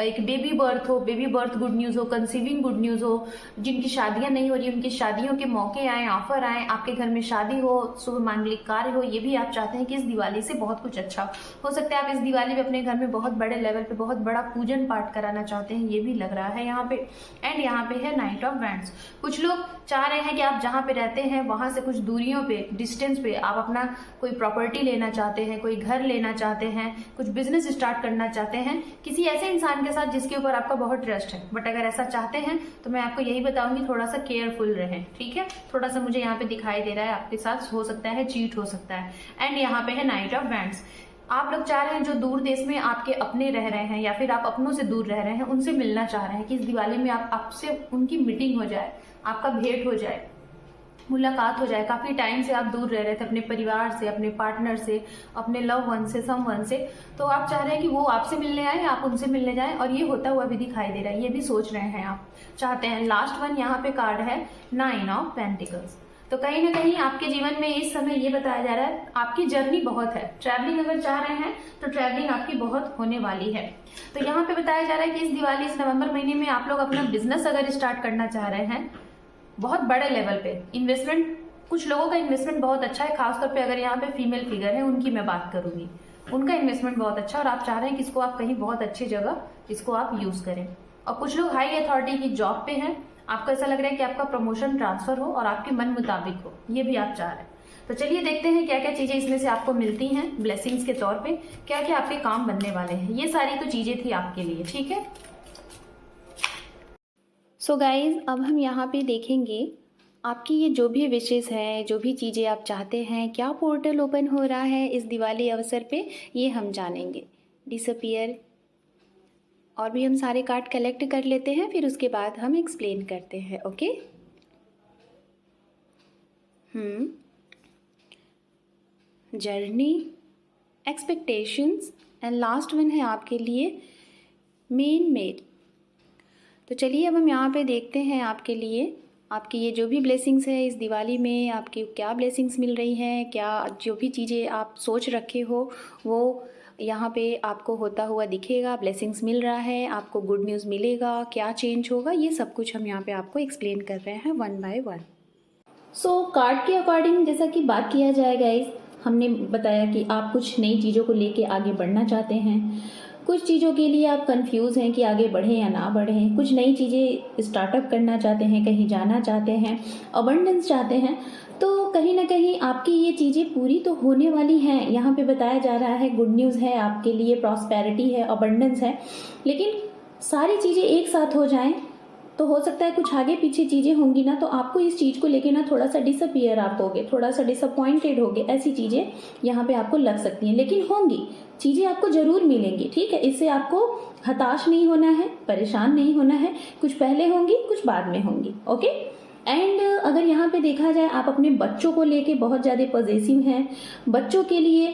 एक बेबी बर्थ हो, बेबी बर्थ गुड न्यूज हो, कंसीविंग गुड न्यूज हो, जिनकी शादियां नहीं हो रही उनकी शादियों के मौके आए, ऑफर आए, आपके घर में शादी हो, शुभ मांगलिक कार्य हो, ये भी आप चाहते हैं कि इस दिवाली से बहुत कुछ अच्छा हो सकता है। आप इस दिवाली में अपने घर में बहुत बड़े लेवल पे बहुत बड़ा पूजन पाठ कराना चाहते हैं, ये भी लग रहा है यहाँ पे। एंड यहाँ पे है नाइट ऑफ वैंड्स। कुछ लोग चाह रहे हैं कि आप जहां पे रहते हैं वहां से कुछ दूरियों पे, डिस्टेंस पे आप अपना कोई प्रॉपर्टी लेना चाहते हैं, कोई घर लेना चाहते हैं, कुछ बिजनेस स्टार्ट करना चाहते हैं किसी ऐसे इंसान के साथ जिसके ऊपर आपका बहुत ट्रस्ट है। बट अगर ऐसा चाहते हैं तो मैं आपको यही बताऊंगी थोड़ा सा केयरफुल रहें। ठीक है, थोड़ा सा मुझे यहाँ पे दिखाई दे रहा है आपके साथ हो सकता है चीट हो सकता है। एंड यहाँ पे है नाइट ऑफ वैंड्स। आप लोग चाह रहे हैं जो दूर देश में आपके अपने रह रहे हैं या फिर आप अपनों से दूर रह रहे हैं उनसे मिलना चाह रहे हैं कि इस दिवाली में आपसे उनकी मीटिंग हो जाए, आपका भेंट हो जाए, मुलाकात हो जाए। काफी टाइम से आप दूर रह रहे थे अपने परिवार से, अपने पार्टनर से, अपने लव वन से, सम वन से, तो आप चाह रहे हैं कि वो आपसे मिलने आए, आप उनसे मिलने जाएं, और ये होता हुआ भी दिखाई दे रहा है, ये भी सोच रहे हैं आप, चाहते हैं। लास्ट वन यहाँ पे कार्ड है नाइन ऑफ पेंटिकल्स। तो कहीं ना कहीं आपके जीवन में इस समय ये बताया जा रहा है आपकी जर्नी बहुत है, ट्रैवलिंग अगर चाह रहे हैं तो ट्रैवलिंग आपकी बहुत होने वाली है। तो यहाँ पे बताया जा रहा है कि इस दिवाली, इस नवंबर महीने में आप लोग अपना बिजनेस अगर स्टार्ट करना चाह रहे हैं बहुत बड़े लेवल पे, इन्वेस्टमेंट, कुछ लोगों का इन्वेस्टमेंट बहुत अच्छा है, खासतौर पे अगर यहाँ पे फीमेल फिगर है उनकी मैं बात करूंगी, उनका इन्वेस्टमेंट बहुत अच्छा है और आप चाह रहे हैं कि इसको आप कहीं बहुत अच्छी जगह इसको आप यूज करें। और कुछ लोग हाई अथॉरिटी की जॉब पे हैं, आपको ऐसा लग रहा है कि आपका प्रमोशन ट्रांसफर हो और आपके मन मुताबिक हो, ये भी आप चाह रहे हैं। तो चलिए देखते हैं क्या क्या चीजें इसमें से आपको मिलती हैं ब्लेसिंग्स के तौर पे, क्या क्या आपके काम बनने वाले हैं। ये सारी तो चीजें थी आपके लिए। ठीक है, सो गाइज अब हम यहाँ पे देखेंगे आपकी ये जो भी विशेष है, जो भी चीज़ें आप चाहते हैं, क्या पोर्टल ओपन हो रहा है इस दिवाली अवसर पे, ये हम जानेंगे। डिसअपियर और भी हम सारे कार्ड कलेक्ट कर लेते हैं, फिर उसके बाद हम एक्सप्लेन करते हैं। Okay, journey, expectations and last one है आपके लिए मेन मेड। तो चलिए अब हम यहाँ पे देखते हैं आपके लिए आपकी ये जो भी ब्लेसिंग्स है इस दिवाली में, आपकी क्या ब्लेसिंग्स मिल रही हैं, क्या जो भी चीज़ें आप सोच रखे हो वो यहाँ पे आपको होता हुआ दिखेगा। ब्लेसिंग्स मिल रहा है, आपको गुड न्यूज़ मिलेगा, क्या चेंज होगा, ये सब कुछ हम यहाँ पे आपको एक्सप्लेन कर रहे हैं one by one. So card के अकॉर्डिंग जैसा कि बात किया जाए गाइस, हमने बताया कि आप कुछ नई चीज़ों को लेके आगे बढ़ना चाहते हैं, कुछ चीज़ों के लिए आप कंफ्यूज हैं कि आगे बढ़ें या ना बढ़ें, कुछ नई चीज़ें स्टार्टअप करना चाहते हैं, कहीं जाना चाहते हैं, अबंडेंस चाहते हैं, तो कहीं ना कहीं आपकी ये चीज़ें पूरी तो होने वाली हैं। यहाँ पे बताया जा रहा है गुड न्यूज़ है आपके लिए, प्रॉस्पेरिटी है, अबंडेंस है, लेकिन सारी चीज़ें एक साथ हो जाएं तो हो सकता है कुछ आगे पीछे चीज़ें होंगी ना, तो आपको इस चीज़ को लेके ना थोड़ा सा डिसअपियर आप होगे, थोड़ा सा डिसअपॉइंटेड होगे, ऐसी चीज़ें यहाँ पे आपको लग सकती हैं, लेकिन होंगी चीज़ें, आपको ज़रूर मिलेंगी। ठीक है, इससे आपको हताश नहीं होना है, परेशान नहीं होना है, कुछ पहले होंगी कुछ बाद में होंगी। ओके, एंड अगर यहाँ पे देखा जाए आप अपने बच्चों को लेके बहुत ज़्यादा पॉजिटिव हैं, बच्चों के लिए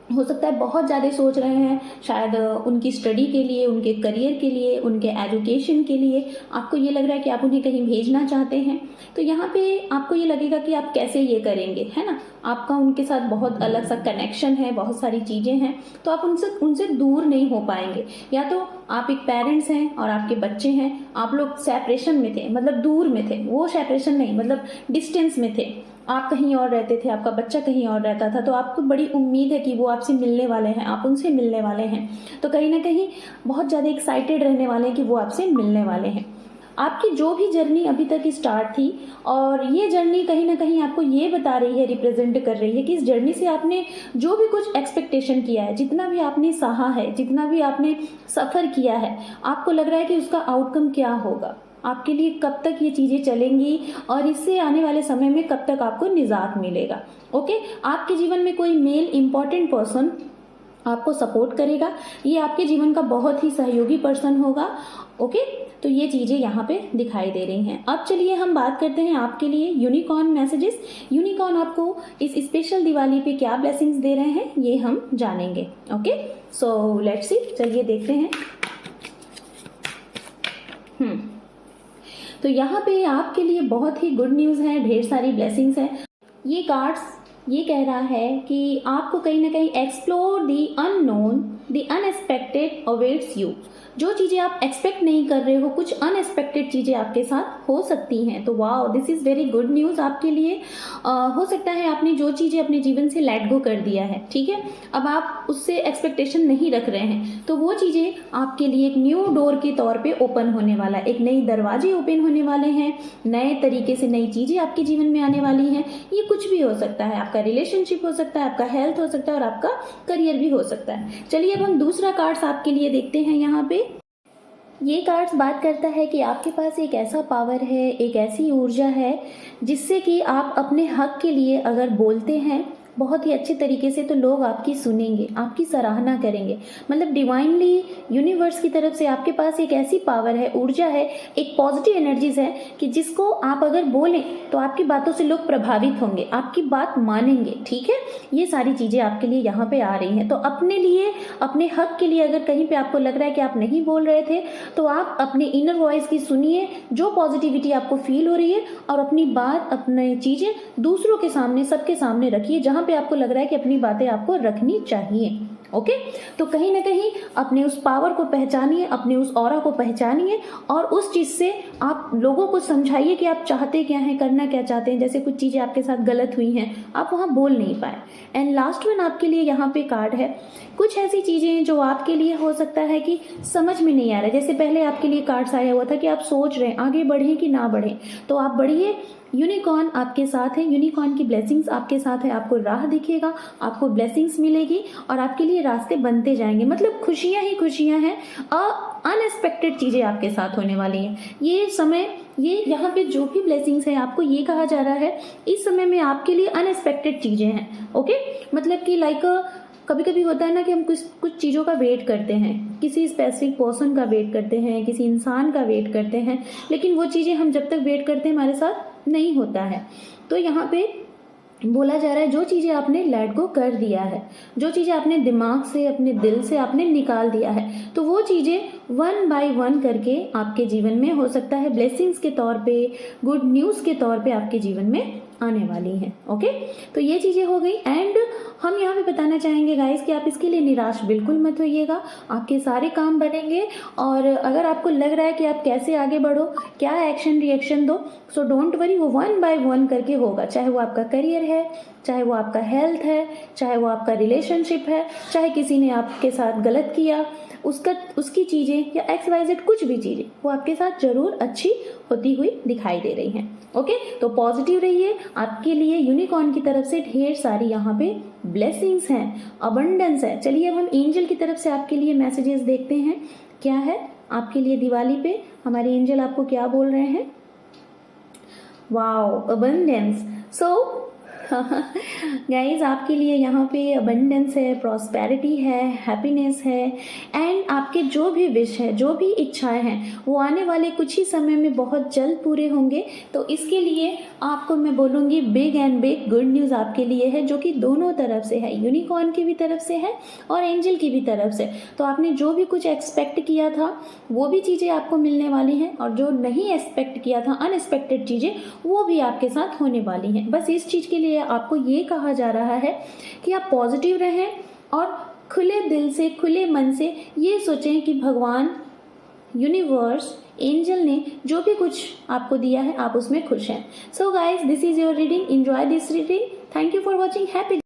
हो सकता है बहुत ज़्यादा सोच रहे हैं, शायद उनकी स्टडी के लिए, उनके करियर के लिए, उनके एजुकेशन के लिए आपको ये लग रहा है कि आप उन्हें कहीं भेजना चाहते हैं। तो यहाँ पे आपको ये लगेगा कि आप कैसे ये करेंगे, है ना। आपका उनके साथ बहुत अलग सा कनेक्शन है, बहुत सारी चीज़ें हैं, तो आप उनसे उनसे दूर नहीं हो पाएंगे। या तो आप एक पेरेंट्स हैं और आपके बच्चे हैं, आप लोग सेपरेशन में थे, मतलब दूर में थे, वो सेपरेशन नहीं मतलब डिस्टेंस में थे, आप कहीं और रहते थे, आपका बच्चा कहीं और रहता था, तो आपको बड़ी उम्मीद है कि वो आपसे मिलने वाले हैं, आप उनसे मिलने वाले हैं, तो कहीं ना कहीं बहुत ज़्यादा एक्साइटेड रहने वाले हैं कि वो आपसे मिलने वाले हैं। आपकी जो भी जर्नी अभी तक स्टार्ट थी, और ये जर्नी कहीं ना कहीं आपको ये बता रही है, रिप्रेजेंट कर रही है कि इस जर्नी से आपने जो भी कुछ एक्सपेक्टेशन किया है, जितना भी आपने सहा है, जितना भी आपने सफ़र किया है, आपको लग रहा है कि उसका आउटकम क्या होगा, आपके लिए कब तक ये चीज़ें चलेंगी और इससे आने वाले समय में कब तक आपको निजात मिलेगा। ओके, आपके जीवन में कोई मेल इम्पॉर्टेंट पर्सन आपको सपोर्ट करेगा, ये आपके जीवन का बहुत ही सहयोगी पर्सन होगा। ओके, तो ये चीज़ें यहाँ पे दिखाई दे रही हैं। अब चलिए हम बात करते हैं आपके लिए यूनिकॉर्न मैसेजेस। यूनिकॉर्न आपको इस स्पेशल दिवाली पे क्या ब्लेसिंग्स दे रहे हैं, ये हम जानेंगे। ओके, सो लेट्स सी, चलिए देखते हैं। तो यहाँ पे आपके लिए बहुत ही गुड न्यूज़ है, ढेर सारी ब्लेसिंग्स हैं। ये कार्ड्स ये कह रहा है कि आपको कहीं ना कहीं explore the unknown, the unexpected awaits you. जो चीज़ें आप एक्सपेक्ट नहीं कर रहे हो, कुछ अनएक्सपेक्टेड चीज़ें आपके साथ हो सकती हैं। तो wow, this is very good news आपके लिए। हो सकता है आपने जो चीज़ें अपने जीवन से लेट गो कर दिया है, ठीक है, अब आप उससे एक्सपेक्टेशन नहीं रख रहे हैं, तो वो चीज़ें आपके लिए एक न्यू डोर के तौर पे ओपन होने वाला है, एक नई दरवाजे ओपन होने वाले हैं, नए तरीके से नई चीज़ें आपके जीवन में आने वाली हैं। ये कुछ भी हो सकता है, आपका रिलेशनशिप हो सकता है, आपका हेल्थ हो सकता है, और आपका करियर भी हो सकता है। चलिए अब हम दूसरा कार्ड्स आपके लिए देखते हैं। यहाँ पे ये कार्ड्स बात करता है कि आपके पास एक ऐसा पावर है, एक ऐसी ऊर्जा है जिससे कि आप अपने हक के लिए अगर बोलते हैं बहुत ही अच्छे तरीके से, तो लोग आपकी सुनेंगे, आपकी सराहना करेंगे। मतलब डिवाइनली यूनिवर्स की तरफ से आपके पास एक ऐसी पावर है, ऊर्जा है, एक पॉजिटिव एनर्जीज है कि जिसको आप अगर बोलें तो आपकी बातों से लोग प्रभावित होंगे, आपकी बात मानेंगे। ठीक है, ये सारी चीज़ें आपके लिए यहाँ पे आ रही हैं। तो अपने लिए, अपने हक के लिए अगर कहीं पे आपको लग रहा है कि आप नहीं बोल रहे थे, तो आप अपने इनर वॉइस की सुनिए, जो पॉजिटिविटी आपको फील हो रही है, और अपनी बात, अपनी चीज़ें दूसरों के सामने, सबके सामने रखिए, जहाँ पे आपको लग रहा है कि अपनी बातें आपको रखनी चाहिए। ओके, तो कहीं ना कहीं अपने उस पावर को पहचानिए, अपने उस ऑरा को पहचानिए, और उस चीज़ से आप लोगों को समझाइए कि आप चाहते क्या हैं, करना क्या चाहते हैं। जैसे कुछ चीज़ें आपके साथ गलत हुई हैं, आप वहाँ बोल नहीं पाए। एंड लास्ट वन आपके लिए यहाँ पे कार्ड है, कुछ ऐसी चीज़ें जो आपके लिए हो सकता है कि समझ में नहीं आ रहा है। जैसे पहले आपके लिए कार्ड्स आया हुआ था कि आप सोच रहे हैं आगे बढ़ें कि ना बढ़ें, तो आप बढ़िए, यूनिकॉर्न आपके साथ है, यूनिकॉर्न की ब्लेसिंग्स आपके साथ है, आपको राह दिखेगा, आपको ब्लेसिंग्स मिलेगी, और आपके लिए रास्ते बनते जाएंगे। मतलब खुशियां ही खुशियां हैं, अनएक्सपेक्टेड चीज़ें आपके साथ होने वाली हैं। ये समय, ये यहाँ पे जो भी ब्लेसिंग्स है, आपको ये कहा जा रहा है इस समय में आपके लिए अनएक्सपेक्टेड चीज़ें हैं। ओके, मतलब कि लाइक कभी कभी होता है ना कि हम कुछ चीज़ों का वेट करते हैं, किसी स्पेसिफिक पर्सन का वेट करते हैं, किसी इंसान का वेट करते हैं, लेकिन वो चीज़ें हम जब तक वेट करते हैं हमारे साथ नहीं होता है। तो यहाँ पे बोला जा रहा है जो चीज़ें आपने लेट गो कर दिया है, जो चीज़ें आपने दिमाग से, अपने दिल से आपने निकाल दिया है, तो वो चीज़ें वन बाय वन करके आपके जीवन में हो सकता है ब्लेसिंग्स के तौर पे, गुड न्यूज़ के तौर पे आपके जीवन में आने वाली हैं। ओके, तो ये चीज़ें हो गई। एंड हम यहाँ पे बताना चाहेंगे गाइस कि आप इसके लिए निराश बिल्कुल मत होइएगा, आपके सारे काम बनेंगे। और अगर आपको लग रहा है कि आप कैसे आगे बढ़ो, क्या एक्शन रिएक्शन दो, सो डोंट वरी, वो वन बाय वन करके होगा। चाहे वो आपका करियर है, चाहे वो आपका हेल्थ है, चाहे वो आपका रिलेशनशिप है, चाहे किसी ने आपके साथ गलत किया, उसकी चीज़ें या XYZ कुछ भी चीज़ें, वो आपके साथ जरूर अच्छी होती हुई दिखाई दे रही हैं। ओके, तो पॉजिटिव रहिए, आपके लिए यूनिकॉर्न की तरफ से ढेर सारी यहाँ पे ब्लेसिंग्स हैं, अबंडेंस है। चलिए अब हम एंजल की तरफ से आपके लिए मैसेजेस देखते हैं, क्या है आपके लिए दिवाली पे हमारे एंजल आपको क्या बोल रहे हैं। Wow, abundance. सो गाइज आपके लिए यहाँ पे अबंडेंस है, प्रॉस्पेरिटी है, हैप्पीनेस है, एंड आपके जो भी विश है, जो भी इच्छाएं हैं, वो आने वाले कुछ ही समय में बहुत जल्द पूरे होंगे। तो इसके लिए आपको मैं बोलूँगी big and big good news आपके लिए है, जो कि दोनों तरफ से है, यूनिकॉर्न की भी तरफ से है और एंजल की भी तरफ से। तो आपने जो भी कुछ एक्सपेक्ट किया था वो भी चीज़ें आपको मिलने वाली हैं, और जो नहीं एक्सपेक्ट किया था, अनएक्सपेक्टेड चीज़ें, वो भी आपके साथ होने वाली हैं। बस इस चीज़ के लिए आपको ये कहा जा रहा है कि आप पॉजिटिव रहें और खुले दिल से, खुले मन से ये सोचें कि भगवान, यूनिवर्स, एंजल ने जो भी कुछ आपको दिया है आप उसमें खुश हैं। So guys, this is your reading, enjoy this reading, thank you for watching, happy.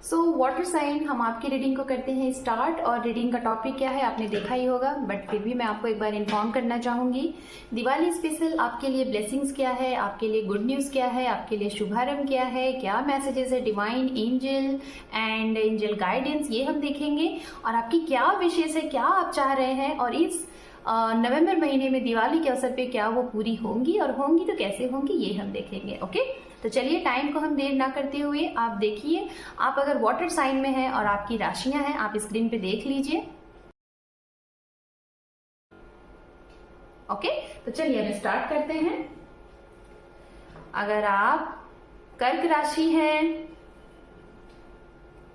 So water sign, हम आपकी रीडिंग को करते हैं स्टार्ट। और रीडिंग का टॉपिक क्या है आपने देखा ही होगा, बट फिर भी मैं आपको एक बार इन्फॉर्म करना चाहूंगी। दिवाली स्पेशल आपके लिए ब्लेसिंग्स क्या है, आपके लिए गुड न्यूज़ क्या है, आपके लिए शुभारंभ क्या है, क्या मैसेजेस है divine, angel and angel guidance, ये हम देखेंगे। और आपकी क्या विशेष है, क्या आप चाह रहे हैं, और इस नवंबर महीने में दिवाली के अवसर पे क्या वो पूरी होंगी, और होंगी तो कैसे होंगी, ये हम देखेंगे। ओके, तो चलिए टाइम को हम देर ना करते हुए आप देखिए। आप अगर वाटर साइन में हैं और आपकी राशियां हैं, आप स्क्रीन पे देख लीजिए। ओके, तो चलिए अब स्टार्ट करते हैं। अगर आप कर्क राशि हैं,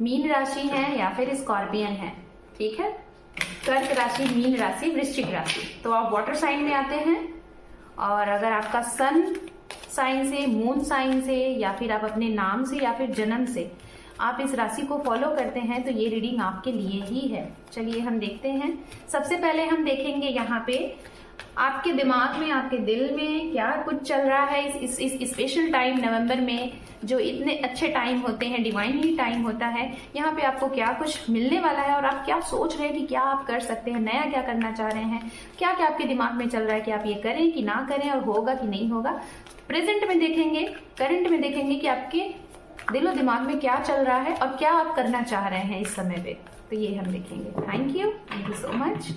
मीन राशि हैं या फिर स्कॉर्पियन हैं, ठीक है, कर्क राशि, मीन राशि, वृश्चिक राशि, तो आप वाटर साइन में आते हैं। और अगर आपका सन साइन से, मून साइन से, या फिर आप अपने नाम से या फिर जन्म से आप इस राशि को फॉलो करते हैं, तो ये रीडिंग आपके लिए ही है। चलिए हम देखते हैं। सबसे पहले हम देखेंगे यहाँ पे आपके दिमाग में, आपके दिल में क्या कुछ चल रहा है इस स्पेशल टाइम नवंबर में, जो इतने अच्छे टाइम होते हैं, डिवाइनली टाइम होता है। यहाँ पे आपको क्या कुछ मिलने वाला है और आप क्या सोच रहे हैं कि क्या आप कर सकते हैं, नया क्या करना चाह रहे हैं, क्या क्या आपके दिमाग में चल रहा है कि आप ये करें कि ना करें, और होगा कि नहीं होगा। प्रेजेंट में देखेंगे, करंट में देखेंगे कि आपके दिलो दिमाग में क्या चल रहा है और क्या आप करना चाह रहे हैं इस समय पे, तो ये हम देखेंगे। Thank you so much.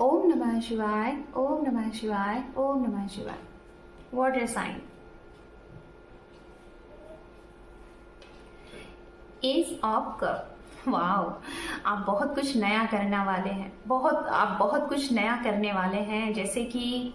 ओम नमः शिवाय, ओम नमः शिवाय, ओम नमः शिवाय। Water sign, ace of cup. Wow, आप बहुत कुछ नया करने वाले हैं, आप बहुत कुछ नया करने वाले हैं। जैसे कि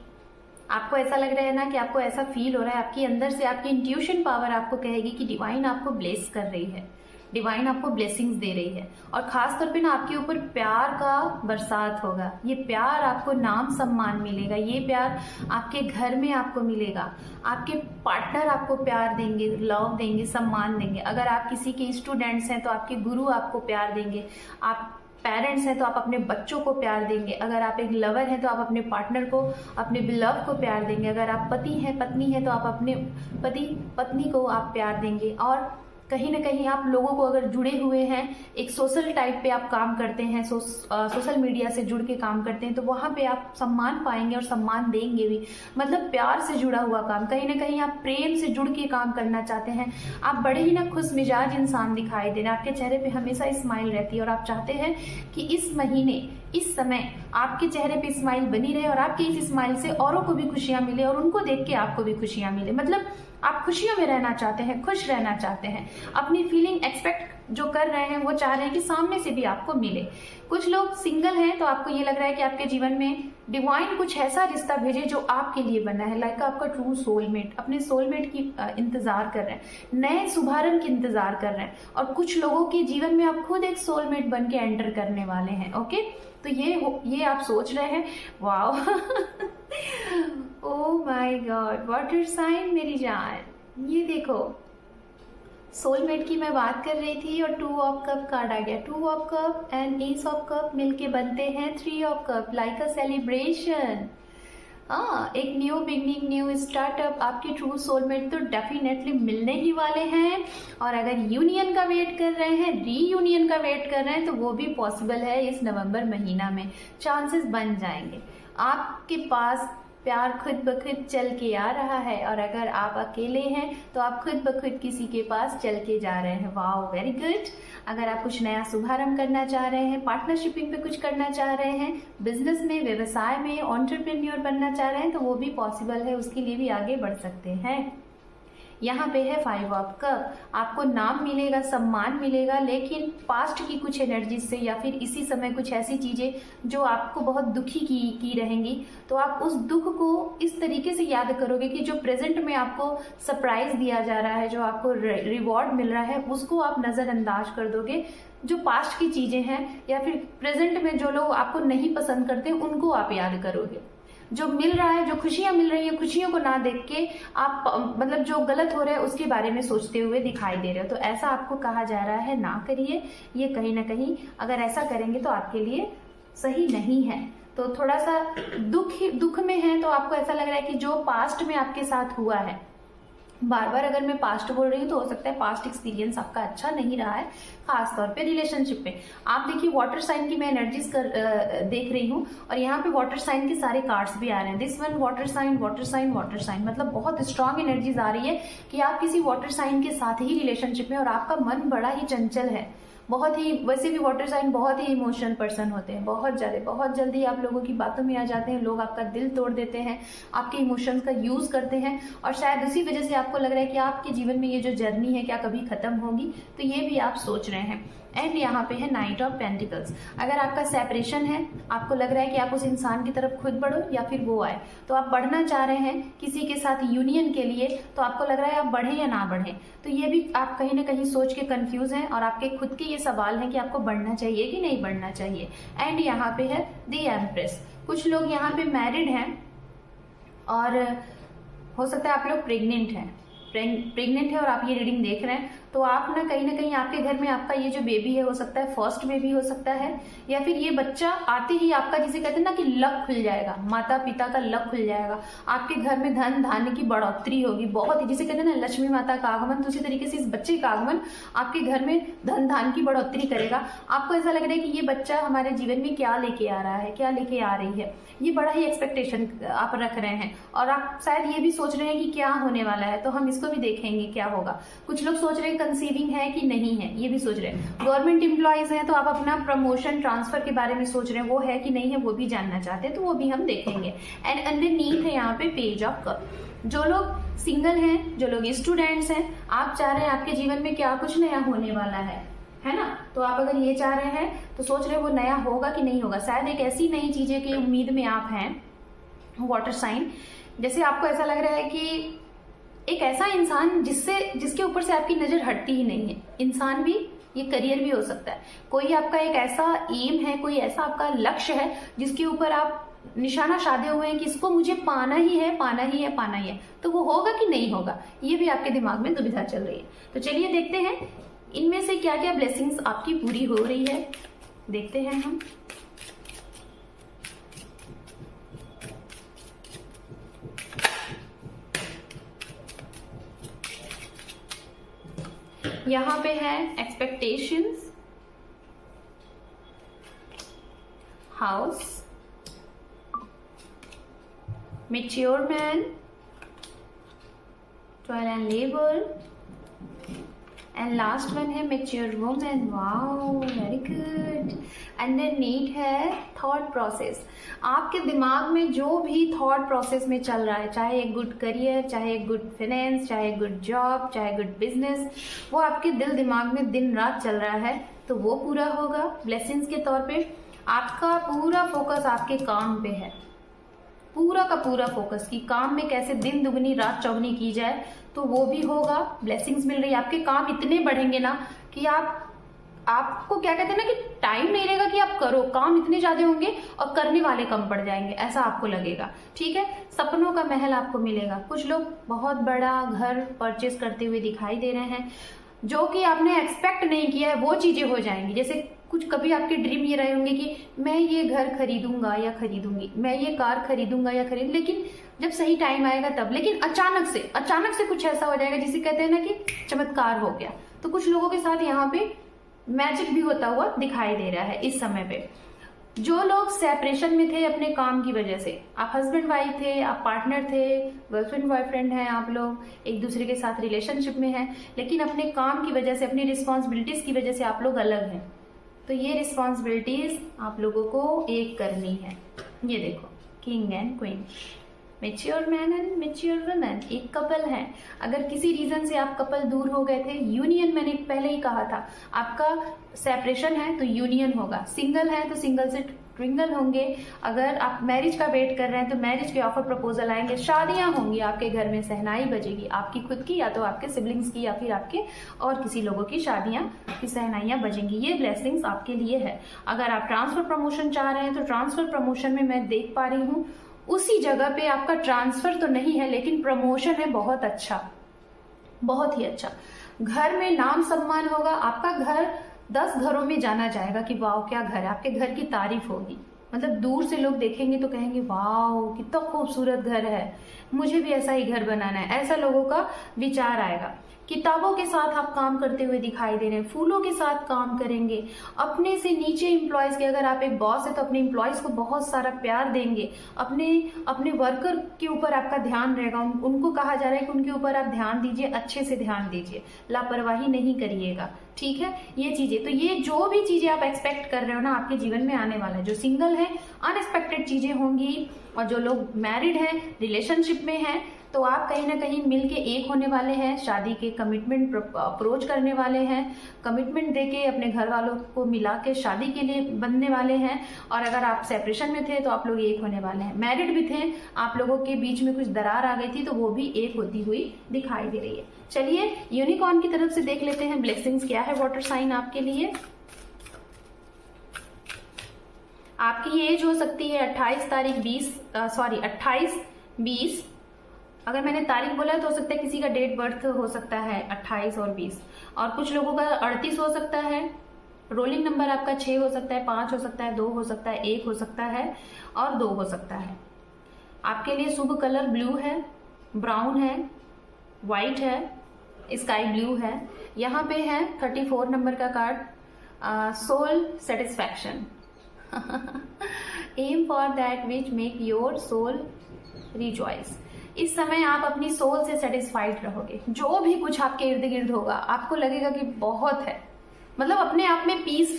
आपको ऐसा लग रहा है ना, कि आपको ऐसा फील हो रहा है, आपके अंदर से आपकी इंट्यूशन पावर आपको कहेगी कि डिवाइन आपको ब्लेस कर रही है, डिवाइन आपको ब्लेसिंग्स दे रही है। और खास तौर पे ना आपके ऊपर प्यार का बरसात होगा। ये प्यार आपको नाम सम्मान मिलेगा, ये प्यार आपके घर में आपको मिलेगा। आपके पार्टनर आपको प्यार देंगे, लव देंगे, सम्मान देंगे। अगर आप किसी के स्टूडेंट्स हैं तो आपके गुरु आपको प्यार देंगे। आप पेरेंट्स हैं तो आप अपने बच्चों को प्यार देंगे। अगर आप एक लवर हैं तो आप अपने पार्टनर को, अपने बिलव को प्यार देंगे। अगर आप पति हैं, पत्नी हैं, तो आप अपने पति पत्नी को आप प्यार देंगे। और कहीं ना कहीं आप लोगों को अगर जुड़े हुए हैं, एक सोशल टाइप पे आप काम करते हैं, सोशल मीडिया से जुड़ के काम करते हैं, तो वहां पे आप सम्मान पाएंगे और सम्मान देंगे भी। मतलब प्यार से जुड़ा हुआ काम, कहीं ना कहीं आप प्रेम से जुड़ के काम करना चाहते हैं। आप बड़े ही ना खुश मिजाज इंसान दिखाई दे रहे हैं, आपके चेहरे पे हमेशा स्माइल रहती है। और आप चाहते हैं कि इस महीने, इस समय आपके चेहरे पे स्माइल बनी रहे, और आपकी इस स्माइल से औरों को भी खुशियां मिले, और उनको देख के आपको भी खुशियां मिले। मतलब आप खुशियों में रहना चाहते हैं, खुश रहना चाहते हैं, अपनी फीलिंग एक्सपेक्ट जो कर रहे हैं वो चाह रहे हैं कि सामने से भी आपको मिले। कुछ लोग सिंगल हैं तो आपको ये लग रहा है कि आपके जीवन में डिवाइन कुछ ऐसा रिश्ता भेजे जो आपके लिए बना है, लाइक आपका ट्रू सोलमेट। अपने सोलमेट की इंतजार कर रहे हैं, नए शुभारंभ की इंतजार कर रहे हैं। और कुछ लोगों के जीवन में आप खुद एक सोलमेट बन के एंटर करने वाले हैं। ओके, तो ये आप सोच रहे हैं। Wow oh my god, water sign मेरी जान, ये देखो सोलमेट की मैं बात कर रही थी और 2 ऑफ कप कार्ड आ गया। 2 of cup and S of cup मिलके बनते हैं 3 of cup, like a celebration. हाँ, एक न्यू बिगनिंग, न्यू स्टार्टअप। आपके ट्रू सोलमेट तो डेफिनेटली मिलने ही वाले हैं। और अगर यूनियन का वेट कर रहे हैं, रीयूनियन का वेट कर रहे हैं, तो वो भी पॉसिबल है इस नवंबर महीना में, चांसेस बन जाएंगे। आपके पास प्यार खुद ब खुद चल के आ रहा है। और अगर आप अकेले हैं तो आप खुद ब खुद किसी के पास चल के जा रहे हैं। Wow, very good. अगर आप कुछ नया शुभारंभ करना चाह रहे हैं, पार्टनरशिपिंग पे कुछ करना चाह रहे हैं, बिजनेस में, व्यवसाय में एंटरप्रेन्योर बनना चाह रहे हैं, तो वो भी पॉसिबल है, उसके लिए भी आगे बढ़ सकते हैं। यहाँ पे है 5 ऑफ कप। आपको नाम मिलेगा, सम्मान मिलेगा, लेकिन पास्ट की कुछ एनर्जी से या फिर इसी समय कुछ ऐसी चीजें जो आपको बहुत दुखी की रहेंगी, तो आप उस दुख को इस तरीके से याद करोगे कि जो प्रेजेंट में आपको सरप्राइज दिया जा रहा है, जो आपको रिवॉर्ड मिल रहा है, उसको आप नजरअंदाज कर दोगे। जो पास्ट की चीजें हैं या फिर प्रेजेंट में जो लोग आपको नहीं पसंद करते उनको आप याद करोगे। जो मिल रहा है, जो खुशियां मिल रही है, खुशियों को ना देख के आप मतलब जो गलत हो रहा है उसके बारे में सोचते हुए दिखाई दे रहे हो। तो ऐसा आपको कहा जा रहा है, ना करिए। ये कहीं ना कहीं अगर ऐसा करेंगे तो आपके लिए सही नहीं है। तो थोड़ा सा दुख में है, तो आपको ऐसा लग रहा है कि जो पास्ट में आपके साथ हुआ है, बार बार अगर मैं पास्ट बोल रही हूँ तो हो सकता है पास्ट एक्सपीरियंस आपका अच्छा नहीं रहा है, खास तौर पे रिलेशनशिप में। आप देखिए वाटर साइन की मैं एनर्जीज देख रही हूँ और यहाँ पे वाटर साइन के सारे कार्ड्स भी आ रहे हैं। This one water sign, water sign, water sign, मतलब बहुत स्ट्रांग एनर्जीज आ रही है कि आप किसी वाटर साइन के साथ ही रिलेशनशिप में, और आपका मन बड़ा ही चंचल है, बहुत ही, वैसे भी वाटर साइन बहुत ही इमोशनल पर्सन होते हैं, बहुत जल्दी आप लोगों की बातों में आ जाते हैं, लोग आपका दिल तोड़ देते हैं, आपके इमोशंस का यूज करते हैं, और शायद उसी वजह से आपको लग रहा है कि आपके जीवन में ये जो जर्नी है क्या कभी खत्म होगी, तो ये भी आप सोच रहे हैं। एंड यहाँ पे है नाइट ऑफ पेंटिकल्स। अगर आपका सेपरेशन है, आपको लग रहा है कि आप उस इंसान की तरफ खुद बढ़ो या फिर वो आए, तो आप बढ़ना चाह रहे हैं किसी के साथ यूनियन के लिए, तो आपको लग रहा है आप बढ़े या ना बढ़े, तो ये भी आप कहीं ना कहीं सोच के कंफ्यूज हैं और आपके खुद के ये सवाल हैं कि आपको बढ़ना चाहिए कि नहीं बढ़ना चाहिए। एंड यहाँ पे है द एम्प्रेस। कुछ लोग यहाँ पे मैरिड हैं और हो सकता है आप लोग प्रेग्नेंट है और आप ये रीडिंग देख रहे हैं, तो आप ना कहीं आपके घर में आपका ये जो बेबी है, हो सकता है फर्स्ट बेबी हो सकता है, या फिर ये बच्चा आते ही आपका, जिसे कहते हैं ना कि लक खुल जाएगा, माता पिता का लक खुल जाएगा, आपके घर में धन धान्य की बढ़ोतरी होगी, बहुत ही, जिसे कहते हैं ना लक्ष्मी माता का आगमन, तो उसी तरीके से इस बच्चे का आगमन आपके घर में धन धान्य की बढ़ोतरी करेगा। आपको ऐसा लग रहा है कि ये बच्चा हमारे जीवन में क्या लेके आ रहा है, क्या लेके आ रही है, ये बड़ा ही एक्सपेक्टेशन आप रख रहे हैं, और आप शायद ये भी सोच रहे हैं कि क्या होने वाला है, तो हम इसको भी देखेंगे क्या होगा। कुछ लोग सोच रहे हैं कंसीविंग है कि नहीं है, ये भी सोच रहे हैं। गवर्नमेंट एम्प्लॉयज हैं तो आप अपना प्रमोशन ट्रांसफर के बारे में सोच रहे हैं, वो है कि नहीं है वो भी जानना चाहते हैं, तो वो भी हम देखेंगे। एंड अंडरनीथ है यहाँ पे पेज ऑफ कप। जो लोग सिंगल हैं, जो लोग स्टूडेंट्स हैं, आप चाह रहे हैं आपके जीवन में क्या कुछ नया होने वाला है ना, तो आप अगर ये चाह रहे हैं तो सोच रहे हैं वो नया होगा कि नहीं होगा। शायद एक ऐसी नई चीजें की उम्मीद में आप हैं, वाटर साइन, जैसे आपको ऐसा लग रहा है कि एक ऐसा इंसान जिसके ऊपर से आपकी नजर हटती ही नहीं है। इंसान भी, ये करियर भी हो सकता है, कोई आपका एक ऐसा एम है, कोई ऐसा आपका लक्ष्य है जिसके ऊपर आप निशाना साधे हुए हैं कि इसको मुझे पाना ही है, पाना ही है, पाना ही है, तो वो होगा कि नहीं होगा, ये भी आपके दिमाग में दुविधा चल रही है। तो चलिए देखते हैं इनमें से क्या क्या ब्लेसिंग्स आपकी पूरी हो रही है, देखते हैं हम। यहाँ पे है expectations, house, mature man, toil and labour, and last one है mature woman. Wow, very good. Underneath है थॉट प्रोसेस। आपके दिमाग में जो भी थॉट प्रोसेस में चल रहा है, चाहे एक गुड करियर, चाहे एक गुड फाइनेंस, चाहे गुड जॉब, चाहे गुड बिजनेस, वो आपके दिल दिमाग में दिन रात चल रहा है, तो वो पूरा होगा ब्लेसिंग्स के तौर पे। आपका पूरा फोकस आपके काम पे है, पूरा का पूरा फोकस कि काम में कैसे दिन दुगनी रात चौगनी की जाए, तो वो भी होगा। ब्लेसिंग्स मिल रही है, आपके काम इतने बढ़ेंगे ना कि आपको क्या कहते हैं ना कि टाइम नहीं रहेगा कि आप करो, काम इतने ज्यादा होंगे और करने वाले कम पड़ जाएंगे, ऐसा आपको लगेगा। ठीक है, सपनों का महल आपको मिलेगा। कुछ लोग बहुत बड़ा घर परचेज करते हुए दिखाई दे रहे हैं, जो कि आपने एक्सपेक्ट नहीं किया है वो चीजें हो जाएंगी। जैसे कुछ कभी आपके ड्रीम ये रहे होंगे कि मैं ये घर खरीदूंगा या खरीदूंगी, मैं ये कार खरीदूंगा या लेकिन जब सही टाइम आएगा तब, लेकिन अचानक से कुछ ऐसा हो जाएगा जिसे कहते हैं ना कि चमत्कार हो गया। तो कुछ लोगों के साथ यहाँ पे मैजिक भी होता हुआ दिखाई दे रहा है इस समय पे। जो लोग सेपरेशन में थे अपने काम की वजह से, आप हस्बैंड वाइफ थे, आप पार्टनर थे, गर्लफ्रेंड बॉयफ्रेंड हैं, आप लोग एक दूसरे के साथ रिलेशनशिप में हैं, लेकिन अपने काम की वजह से, अपनी रिस्पॉन्सिबिलिटीज की वजह से आप लोग अलग हैं, तो ये रिस्पॉन्सिबिलिटीज आप लोगों को एक करनी है। ये देखो, king and queen, mature man and mature women, एक कपल है। अगर किसी रीजन से आप कपल दूर हो गए थे, यूनियन मैंने पहले ही कहा था, आपका सेपरेशन है तो यूनियन होगा, सिंगल है तो सिंगल से ट्विंगल होंगे, अगर आप मैरिज का वेट कर रहे हैं तो मैरिज के ऑफर प्रपोजल आएंगे, शादियां होंगी, आपके घर में सहनाई बजेगी, आपकी खुद की या तो आपके सिबलिंग्स की या फिर आपके और किसी लोगों की शादियां की सहनाइयां बजेंगी। ये ब्लेसिंग्स आपके लिए है। अगर आप ट्रांसफर प्रमोशन चाह रहे हैं तो ट्रांसफर प्रमोशन में मैं देख पा रही हूँ उसी जगह पे आपका ट्रांसफर तो नहीं है लेकिन प्रमोशन है, बहुत अच्छा, बहुत ही अच्छा। घर में नाम सम्मान होगा, आपका घर 10 घरों में जाना जाएगा कि वाह क्या घर है, आपके घर की तारीफ होगी। मतलब दूर से लोग देखेंगे तो कहेंगे वाह कितना खूबसूरत घर है, मुझे भी ऐसा ही घर बनाना है, ऐसा लोगों का विचार आएगा। किताबों के साथ आप काम करते हुए दिखाई दे रहे हैं, फूलों के साथ काम करेंगे, अपने से नीचे एम्प्लॉयज के, अगर आप एक बॉस है तो अपने एम्प्लॉयज को बहुत सारा प्यार देंगे, अपने वर्कर के ऊपर आपका ध्यान रहेगा, उनको कहा जा रहा है कि उनके ऊपर आप ध्यान दीजिए, अच्छे से ध्यान दीजिए, लापरवाही नहीं करिएगा, ठीक है। ये चीजें, तो ये जो भी चीजें आप एक्सपेक्ट कर रहे हो ना आपके जीवन में आने वाला है। जो सिंगल है अनएक्सपेक्टेड चीजें होंगी, और जो लोग मैरिड हैं, रिलेशनशिप में हैं, तो आप कहीं ना कहीं मिलके एक होने वाले हैं, शादी के कमिटमेंट अप्रोच करने वाले हैं, कमिटमेंट देके अपने घर वालों को मिला के शादी के लिए बनने वाले हैं। और अगर आप सेपरेशन में थे तो आप लोग एक होने वाले हैं। मैरिड भी थे, आप लोगों के बीच में कुछ दरार आ गई थी तो वो भी एक होती हुई दिखाई दे रही है। चलिए यूनिकॉर्न की तरफ से देख लेते हैं ब्लेसिंग्स क्या है वाटर साइन आपके लिए। आपकी एज हो सकती है 28-20, अगर मैंने तारीख बोला है तो हो सकता है किसी का डेट बर्थ हो सकता है 28 और 20, और कुछ लोगों का 38 हो सकता है। रोलिंग नंबर आपका 6 हो सकता है, 5 हो सकता है, 2 हो सकता है, 1 हो सकता है और 2 हो सकता है। आपके लिए शुभ कलर ब्लू है, ब्राउन है, व्हाइट है, स्काई ब्लू है। यहाँ पे है 34 नंबर का card, soul satisfaction. Aim for that which make your soul rejoice. इस समय आप अपनी सोल से सेटिस्फाइड रहोगे, जो भी कुछ आपके इर्द गिर्द होगा आपको लगेगा कि बहुत है, मतलब अपने आप में पीस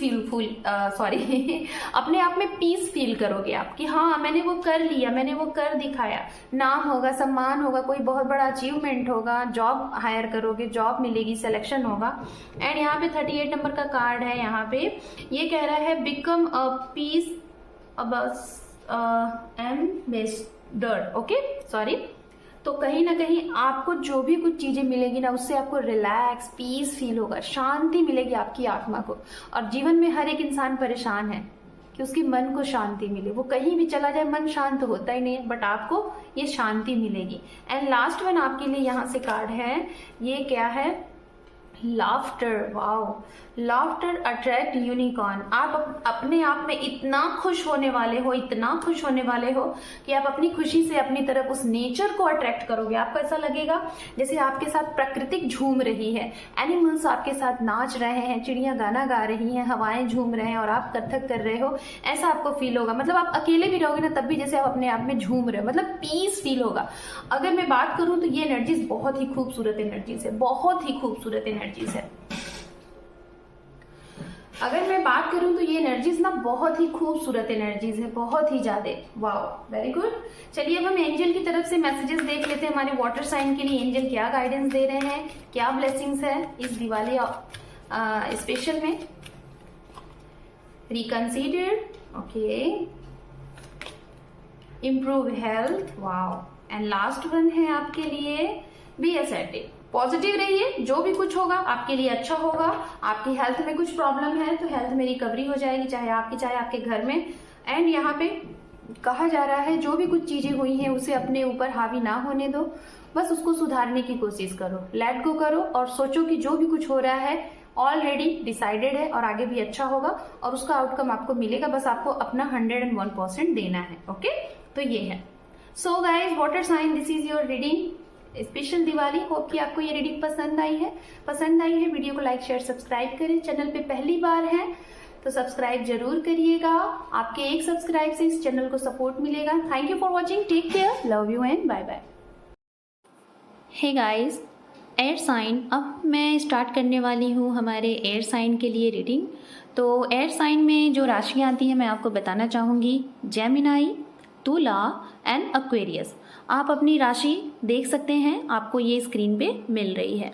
अपने आप में पीस फील करोगे आप कि हाँ मैंने वो कर लिया, मैंने वो कर दिखाया। नाम होगा, सम्मान होगा, कोई बहुत बड़ा अचीवमेंट होगा, जॉब हायर करोगे, जॉब मिलेगी, सिलेक्शन होगा। एंड यहाँ पे 38 नंबर का कार्ड है, यहाँ पे ये कह रहा है become a piece ambassador, okay sorry. तो कहीं ना कहीं आपको जो भी कुछ चीजें मिलेगी ना उससे आपको रिलैक्स, पीस फील होगा, शांति मिलेगी आपकी आत्मा को। और जीवन में हर एक इंसान परेशान है कि उसके मन को शांति मिले, वो कहीं भी चला जाए मन शांत होता ही नहीं है, बट आपको ये शांति मिलेगी। एंड लास्ट वन आपके लिए यहाँ से कार्ड है, ये क्या है, laughter. Wow, laughter attract unicorn. आप अपने आप में इतना खुश होने वाले हो, इतना खुश होने वाले हो कि आप अपनी खुशी से अपनी तरफ उस नेचर को अट्रैक्ट करोगे। आपको ऐसा लगेगा जैसे आपके साथ प्रकृतिक झूम रही है, एनिमल्स आपके साथ नाच रहे हैं, चिड़ियां गाना गा रही हैं, हवाएं झूम रहे हैं और आप कथक कर रहे हो, ऐसा आपको फील होगा। मतलब आप अकेले भी रहोगे ना तब भी जैसे आप अपने आप में झूम रहे हो, मतलब पीस फील होगा। अगर मैं बात करूं तो ये एनर्जीज बहुत ही खूबसूरत एनर्जीज है, बहुत ही खूबसूरत एनर्जीज है। अगर मैं बात करूं तो ये एनर्जीज ना बहुत ही खूबसूरत एनर्जीज है, बहुत ही ज्यादा। Wow, very good. चलिए अब हम एंजल की तरफ से मैसेजेस देख लेते हैं, हमारे वाटर साइन के लिए एंजल क्या गाइडेंस दे रहे हैं, क्या ब्लेसिंग्स है इस दिवाली स्पेशल में। Reconsider, okay, improve health, wow. And last one है आपके लिए बी असर्टिव। पॉजिटिव रहिए, जो भी कुछ होगा आपके लिए अच्छा होगा। आपकी हेल्थ में कुछ प्रॉब्लम है तो हेल्थ में रिकवरी हो जाएगी, चाहे आपकी चाहे आपके घर में। एंड यहाँ पे कहा जा रहा है जो भी कुछ चीजें हुई हैं उसे अपने ऊपर हावी ना होने दो, बस उसको सुधारने की कोशिश करो, लेट गो करो और सोचो कि जो भी कुछ हो रहा है ऑलरेडी डिसाइडेड है और आगे भी अच्छा होगा और उसका आउटकम आपको मिलेगा, बस आपको अपना 101% देना है। ओके, तो ये है। So guys, water sign, this is your reading special Diwali. Hope कि आपको ये रीडिंग पसंद आई है। वीडियो को लाइक शेयर सब्सक्राइब करें। चैनल पे पहली बार है तो सब्सक्राइब जरूर करिएगा, आपके एक सब्सक्राइब से इस चैनल को सपोर्ट मिलेगा। Thank you for watching, take care, love you and bye bye. Hey guys, air sign, अब मैं स्टार्ट करने वाली हूँ हमारे एयर साइन के लिए रीडिंग। तो एयर साइन में जो राशियाँ आती हैं मैं आपको बताना चाहूँगी, जेमिनाई, तुला एंड एक्वेरियस। आप अपनी राशि देख सकते हैं, आपको ये स्क्रीन पे मिल रही है।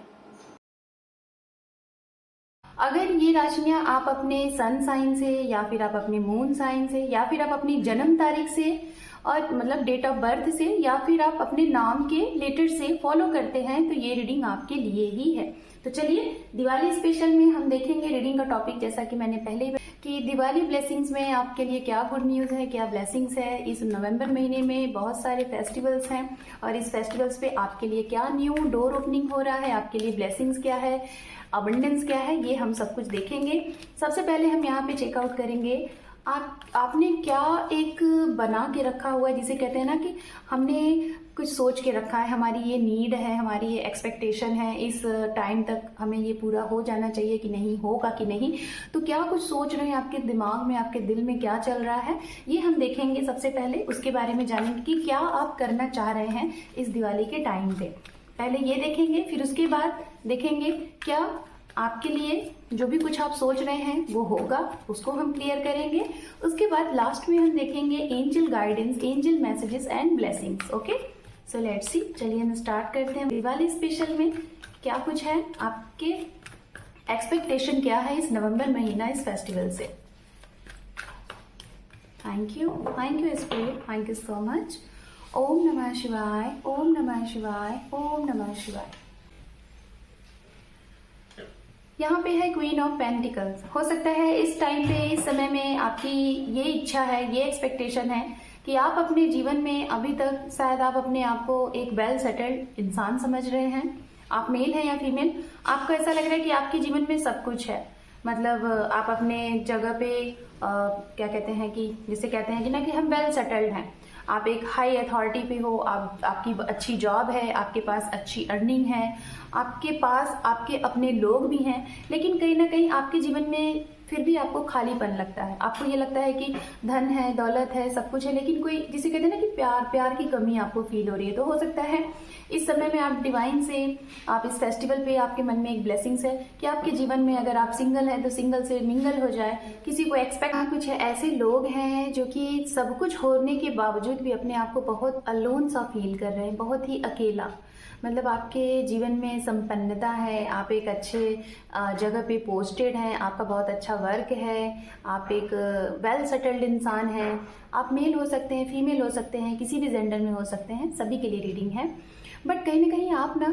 अगर ये राशियां आप अपने सन साइन से या फिर आप अपने मून साइन से या फिर आप अपनी जन्म तारीख से और मतलब डेट ऑफ बर्थ से या फिर आप अपने नाम के लेटर से फॉलो करते हैं तो ये रीडिंग आपके लिए ही है। तो चलिए दिवाली स्पेशल में हम देखेंगे रीडिंग का टॉपिक, जैसा कि मैंने पहले ही कि दिवाली ब्लेसिंग्स में आपके लिए क्या गुड न्यूज़ है, क्या ब्लेसिंग्स है। इस नवंबर महीने में बहुत सारे फेस्टिवल्स हैं और इस फेस्टिवल्स पे आपके लिए क्या न्यू डोर ओपनिंग हो रहा है, आपके लिए ब्लेसिंग्स क्या है, अबंडेंस क्या है, ये हम सब कुछ देखेंगे। सबसे पहले हम यहाँ पे चेकआउट करेंगे आपने क्या एक बना के रखा हुआ है, जिसे कहते हैं ना कि हमने कुछ सोच के रखा है, हमारी ये नीड है, हमारी ये एक्सपेक्टेशन है, इस टाइम तक हमें ये पूरा हो जाना चाहिए कि नहीं, होगा कि नहीं। तो क्या कुछ सोच रहे हैं, आपके दिमाग में, आपके दिल में क्या चल रहा है, ये हम देखेंगे। सबसे पहले उसके बारे में जानेंगे कि क्या आप करना चाह रहे हैं इस दिवाली के टाइम पे। पहले ये देखेंगे, फिर उसके बाद देखेंगे क्या आपके लिए जो भी कुछ आप सोच रहे हैं वो होगा, उसको हम क्लियर करेंगे। उसके बाद लास्ट में हम देखेंगे angel guidance, angel messages and blessings. Okay, so let's see, चलिए हम स्टार्ट करते हैं। दिवाली स्पेशल में क्या कुछ है, आपके एक्सपेक्टेशन क्या है इस नवंबर महीना, इस फेस्टिवल से। Thank you spirit, thank you so much. ओम नमः शिवाय, ओम नमः शिवाय, ओम नमः शिवाय। यहाँ पे है क्वीन ऑफ पेंटिकल्स। हो सकता है इस टाइम पे, इस समय में आपकी ये इच्छा है, ये एक्सपेक्टेशन है कि आप अपने जीवन में अभी तक शायद आप अपने आप को एक वेल सेटल्ड इंसान समझ रहे हैं। आप मेल हैं या फीमेल, आपको ऐसा लग रहा है कि आपके जीवन में सब कुछ है। मतलब आप अपने जगह पे क्या कहते हैं कि जिसे कहते हैं कि ना कि हम वेल सेटल्ड हैं, आप एक हाई अथॉरिटी पे हो, आपकी अच्छी जॉब है, आपके पास अच्छी अर्निंग है, आपके पास आपके अपने लोग भी हैं, लेकिन कहीं ना कहीं आपके जीवन में फिर भी आपको खालीपन लगता है। आपको ये लगता है कि धन है, दौलत है, सब कुछ है, लेकिन कोई जिसे कहते हैं ना कि प्यार की कमी आपको फील हो रही है। तो हो सकता है इस समय में आप डिवाइन से, आप इस फेस्टिवल पे आपके मन में एक ब्लेसिंग्स है कि आपके जीवन में अगर आप सिंगल हैं तो सिंगल से मिंगल हो जाए, किसी को एक्सपेक्ट कुछ है। ऐसे लोग हैं जो कि सब कुछ होने के बावजूद भी अपने आप को बहुत अलोन सा फील कर रहे हैं, बहुत ही अकेला। मतलब आपके जीवन में संपन्नता है, आप एक अच्छे जगह पे पोस्टेड हैं, आपका बहुत अच्छा वर्क है, आप एक वेल सेटल्ड इंसान हैं। आप मेल हो सकते हैं, फीमेल हो सकते हैं, किसी भी जेंडर में हो सकते हैं, सभी के लिए रीडिंग है। बट कहीं ना कहीं आप ना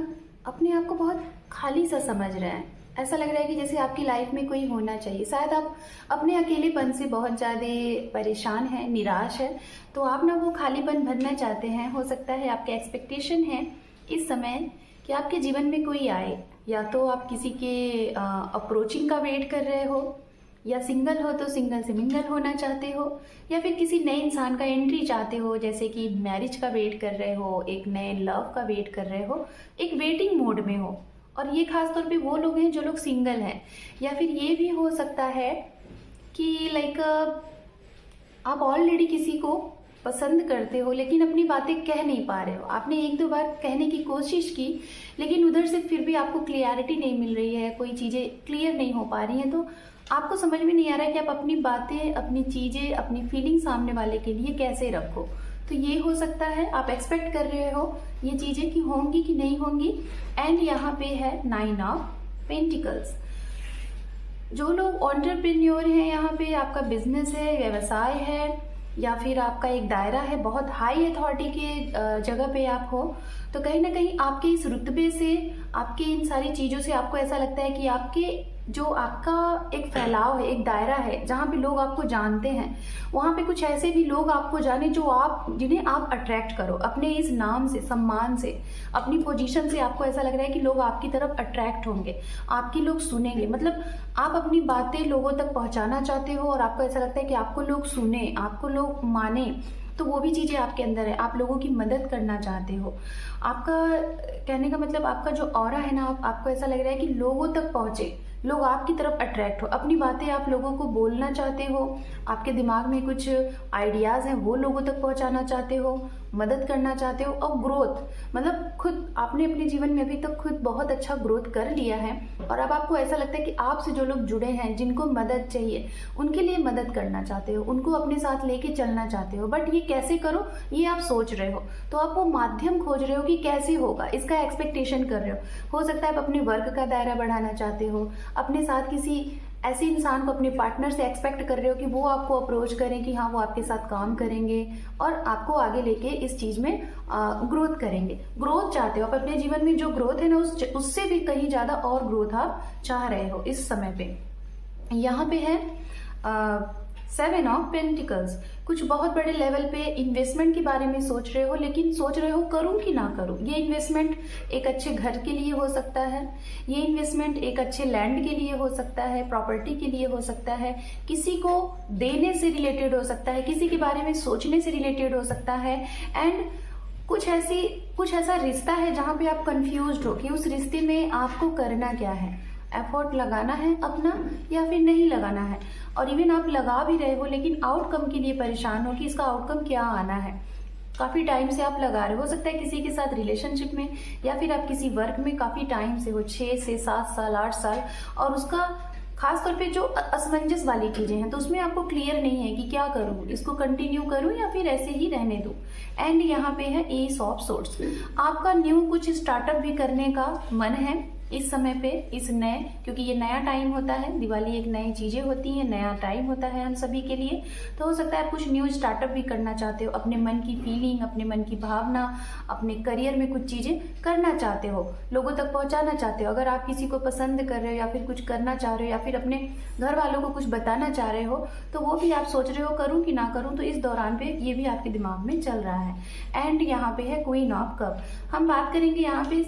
अपने आप को बहुत खाली सा समझ रहे हैं। ऐसा लग रहा है कि जैसे आपकी लाइफ में कोई होना चाहिए। शायद आप अपने अकेलेपन से बहुत ज़्यादा परेशान हैं, निराश है, तो आप ना वो खालीपन भरना चाहते हैं। हो सकता है आपके एक्सपेक्टेशन है इस समय कि आपके जीवन में कोई आए, या तो आप किसी के अप्रोचिंग का वेट कर रहे हो, या सिंगल हो तो सिंगल से मिंगल होना चाहते हो, या फिर किसी नए इंसान का एंट्री चाहते हो, जैसे कि मैरिज का वेट कर रहे हो, एक नए लव का वेट कर रहे हो, एक वेटिंग मोड में हो। और ये खास तौर पे वो लोग हैं जो लोग सिंगल हैं। या फिर ये भी हो सकता है कि लाइक आप ऑलरेडी किसी को पसंद करते हो लेकिन अपनी बातें कह नहीं पा रहे हो। आपने एक दो बार कहने की कोशिश की, लेकिन उधर से फिर भी आपको क्लियरिटी नहीं मिल रही है, कोई चीज़ें क्लियर नहीं हो पा रही हैं, तो आपको समझ में नहीं आ रहा है कि आप अपनी बातें, अपनी चीज़ें, अपनी फीलिंग सामने वाले के लिए कैसे रखो। तो ये हो सकता है आप एक्सपेक्ट कर रहे हो ये चीज़ें कि होंगी कि नहीं होंगी। एंड यहाँ पे है 9 ऑफ पेंटिकल्स। जो लोग एंटरप्रेन्योर हैं, यहाँ पे आपका बिजनेस है, व्यवसाय है, या फिर आपका एक दायरा है, बहुत हाई अथॉरिटी के जगह पे आप हो, तो कहीं ना कहीं आपके इस रुतबे से, आपके इन सारी चीज़ों से आपको ऐसा लगता है कि आपके जो आपका एक फैलाव है, एक दायरा है जहाँ पे लोग आपको जानते हैं, वहाँ पे कुछ ऐसे भी लोग आपको जाने जो जिन्हें आप अट्रैक्ट करो अपने इस नाम से, सम्मान से, अपनी पोजीशन से। आपको ऐसा लग रहा है कि लोग आपकी तरफ अट्रैक्ट होंगे, आपकी लोग सुनेंगे। मतलब आप अपनी बातें लोगों तक पहुँचाना चाहते हो और आपको ऐसा लगता है कि आपको लोग सुने, आपको लोग माने, तो वो भी चीज़ें आपके अंदर है। आप लोगों की मदद करना चाहते हो। आपका कहने का मतलब आपका जो ऑरा है ना, आपको ऐसा लग रहा है कि लोगों तक पहुँचे, लोग आपकी तरफ अट्रैक्ट हो, अपनी बातें आप लोगों को बोलना चाहते हो, आपके दिमाग में कुछ आइडियाज़ हैं वो लोगों तक पहुंचाना चाहते हो, मदद करना चाहते हो, और ग्रोथ मतलब खुद आपने अपने जीवन में अभी तक खुद बहुत अच्छा ग्रोथ कर लिया है, और अब आपको ऐसा लगता है कि आपसे जो लोग जुड़े हैं, जिनको मदद चाहिए, उनके लिए मदद करना चाहते हो, उनको अपने साथ लेके चलना चाहते हो। बट ये कैसे करो, ये आप सोच रहे हो, तो आप वो माध्यम खोज रहे हो कि कैसे होगा, इसका एक्सपेक्टेशन कर रहे हो सकता है आप अपने वर्क का दायरा बढ़ाना चाहते हो, अपने साथ किसी ऐसे इंसान को, अपने पार्टनर से एक्सपेक्ट कर रहे हो कि वो आपको अप्रोच करें कि हाँ वो आपके साथ काम करेंगे और आपको आगे लेके इस चीज में ग्रोथ करेंगे। ग्रोथ चाहते हो आप अपने जीवन में, जो ग्रोथ है ना उससे भी कहीं ज्यादा और ग्रोथ आप चाह रहे हो इस समय पे। यहाँ पे है 7 ऑफ पेंटिकल्स, कुछ बहुत बड़े लेवल पे इन्वेस्टमेंट के बारे में सोच रहे हो, लेकिन सोच रहे हो करूं कि ना करूं। ये इन्वेस्टमेंट एक अच्छे घर के लिए हो सकता है, ये इन्वेस्टमेंट एक अच्छे लैंड के लिए हो सकता है, प्रॉपर्टी के लिए हो सकता है, किसी को देने से रिलेटेड हो सकता है, किसी के बारे में सोचने से रिलेटेड हो सकता है, एंड कुछ ऐसा रिश्ता है जहां पे आप कंफ्यूज्ड हो कि उस रिश्ते में आपको करना क्या है, एफर्ट लगाना है अपना या फिर नहीं लगाना है। और इवन आप लगा भी रहे हो लेकिन आउटकम के लिए परेशान हो कि इसका आउटकम क्या आना है। काफी टाइम से आप लगा रहे हो सकता है किसी के साथ रिलेशनशिप में, या फिर आप किसी वर्क में काफी टाइम से हो, 6 से 7 साल 8 साल, और उसका खासतौर पे जो असमंजस वाली चीजें हैं तो उसमें आपको क्लियर नहीं है कि क्या करूं, इसको कंटिन्यू करूं या फिर ऐसे ही रहने दूं। एंड यहाँ पे है एस ऑफ सोर्ड्स, आपका न्यू कुछ स्टार्टअप भी करने का मन है इस समय पे, इस नए, क्योंकि ये नया टाइम होता है, दिवाली एक नई चीजें होती हैं, नया टाइम होता है हम सभी के लिए, तो हो सकता है आप कुछ न्यू स्टार्टअप भी करना चाहते हो, अपने मन की फीलिंग, अपने मन की भावना, अपने करियर में कुछ चीजें करना चाहते हो, लोगों तक पहुंचाना चाहते हो। अगर आप किसी को पसंद कर रहे हो या फिर कुछ करना चाह रहे हो या फिर अपने घर वालों को कुछ बताना चाह रहे हो, तो वो भी आप सोच रहे हो करूं कि ना करूं, तो इस दौरान पे ये भी आपके दिमाग में चल रहा है। एंड यहाँ पे है क्वीन ऑफ कप, हम बात करेंगे यहाँ पे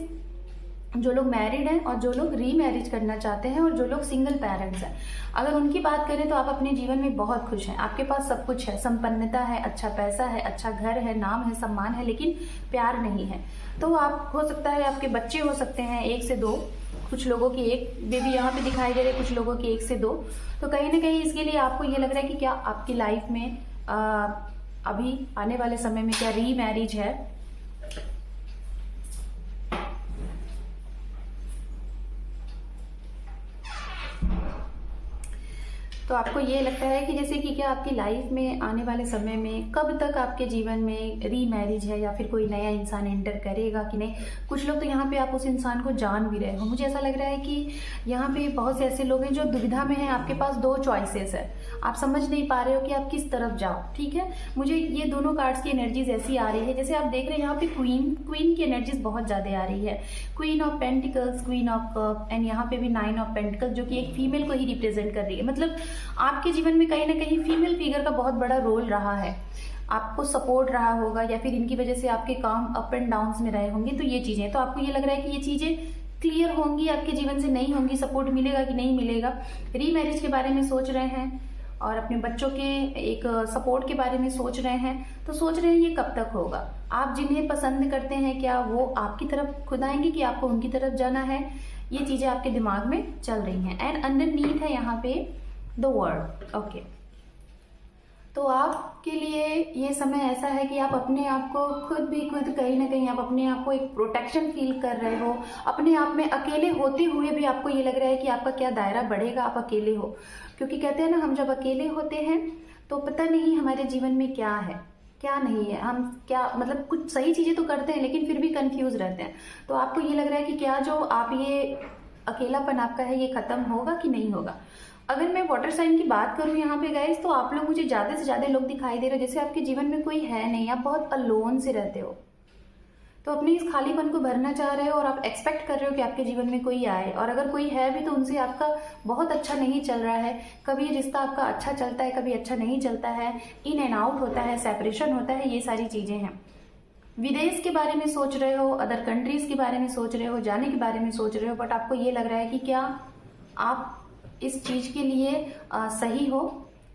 जो लोग मैरिड हैं और जो लोग रीमैरिज करना चाहते हैं और जो लोग सिंगल पेरेंट्स हैं, अगर उनकी बात करें तो आप अपने जीवन में बहुत खुश हैं, आपके पास सब कुछ है, संपन्नता है, अच्छा पैसा है, अच्छा घर है, नाम है, सम्मान है, लेकिन प्यार नहीं है। तो आप हो सकता है आपके बच्चे हो सकते हैं 1 से 2, कुछ लोगों की 1 बेबी यहाँ पे दिखाई दे रहे हैं, कुछ लोगों की 1 से 2। तो कहीं ना कहीं इसके लिए आपको ये लग रहा है कि क्या आपकी लाइफ में अभी आने वाले समय में क्या रीमैरिज है। तो आपको ये लगता है कि जैसे कि क्या आपकी लाइफ में आने वाले समय में कब तक आपके जीवन में रीमैरिज है या फिर कोई नया इंसान एंटर करेगा कि नहीं। कुछ लोग तो यहाँ पे आप उस इंसान को जान भी रहे हो। मुझे ऐसा लग रहा है कि यहाँ पे बहुत से ऐसे लोग हैं जो दुविधा में हैं, आपके पास 2 चॉइसेस है, आप समझ नहीं पा रहे हो कि आप किस तरफ जाओ। ठीक है, मुझे ये दोनों कार्ड्स की एनर्जीज ऐसी आ रही है, जैसे आप देख रहे हैं यहाँ पे क्वीन की एनर्जीज बहुत ज्यादा आ रही है, queen of pentacles, queen of cup, and यहाँ पे भी 9 ऑफ पेंटिकल्स, जो कि एक फीमेल को ही रिप्रेजेंट कर रही है। मतलब आपके जीवन में कहीं ना कहीं फीमेल फिगर का बहुत बड़ा रोल रहा है, आपको सपोर्ट रहा होगा, या फिर इनकी वजह से आपके काम अप एंड डाउन में रहे होंगे। तो ये चीजें, तो आपको ये लग रहा है कि ये चीजें क्लियर होंगी आपके जीवन से, नहीं होंगी, सपोर्ट मिलेगा कि नहीं मिलेगा। रीमैरिज के बारे में सोच रहे हैं और अपने बच्चों के एक सपोर्ट के बारे में सोच रहे हैं, तो सोच रहे हैं ये कब तक होगा। आप जिन्हें पसंद करते हैं क्या वो आपकी तरफ खुद आएंगे कि आपको उनकी तरफ जाना है, ये चीजें आपके दिमाग में चल रही हैं। एंड अंडरनीथ है यहाँ पे द वर्ड। ओके, तो आपके लिए ये समय ऐसा है कि आप अपने आप को खुद कहीं ना कहीं आप अपने आप को एक प्रोटेक्शन फील कर रहे हो, अपने आप में अकेले होते हुए भी आपको ये लग रहा है कि आपका क्या दायरा बढ़ेगा, आप अकेले हो। क्योंकि कहते हैं ना, हम जब अकेले होते हैं तो पता नहीं हमारे जीवन में क्या है क्या नहीं है, हम क्या मतलब कुछ सही चीजें तो करते हैं लेकिन फिर भी कंफ्यूज रहते हैं। तो आपको ये लग रहा है कि क्या जो आप ये अकेलापन आपका है ये खत्म होगा कि नहीं होगा। अगर मैं वाटर साइन की बात करूं यहाँ पे गाइस, तो आप लोग, मुझे ज्यादा से ज्यादा लोग दिखाई दे रहे हो जैसे आपके जीवन में कोई है नहीं, आप बहुत अलोन से रहते हो। तो अपने इस खालीपन को भरना चाह रहे हो और आप एक्सपेक्ट कर रहे हो कि आपके जीवन में कोई आए, और अगर कोई है भी तो उनसे आपका बहुत अच्छा नहीं चल रहा है। कभी रिश्ता आपका अच्छा चलता है, कभी अच्छा नहीं चलता है, इन एंड आउट होता है, सेपरेशन होता है, ये सारी चीजें हैं। विदेश के बारे में सोच रहे हो, अदर कंट्रीज के बारे में सोच रहे हो, जाने के बारे में सोच रहे हो, बट आपको ये लग रहा है कि क्या आप इस चीज के लिए सही हो,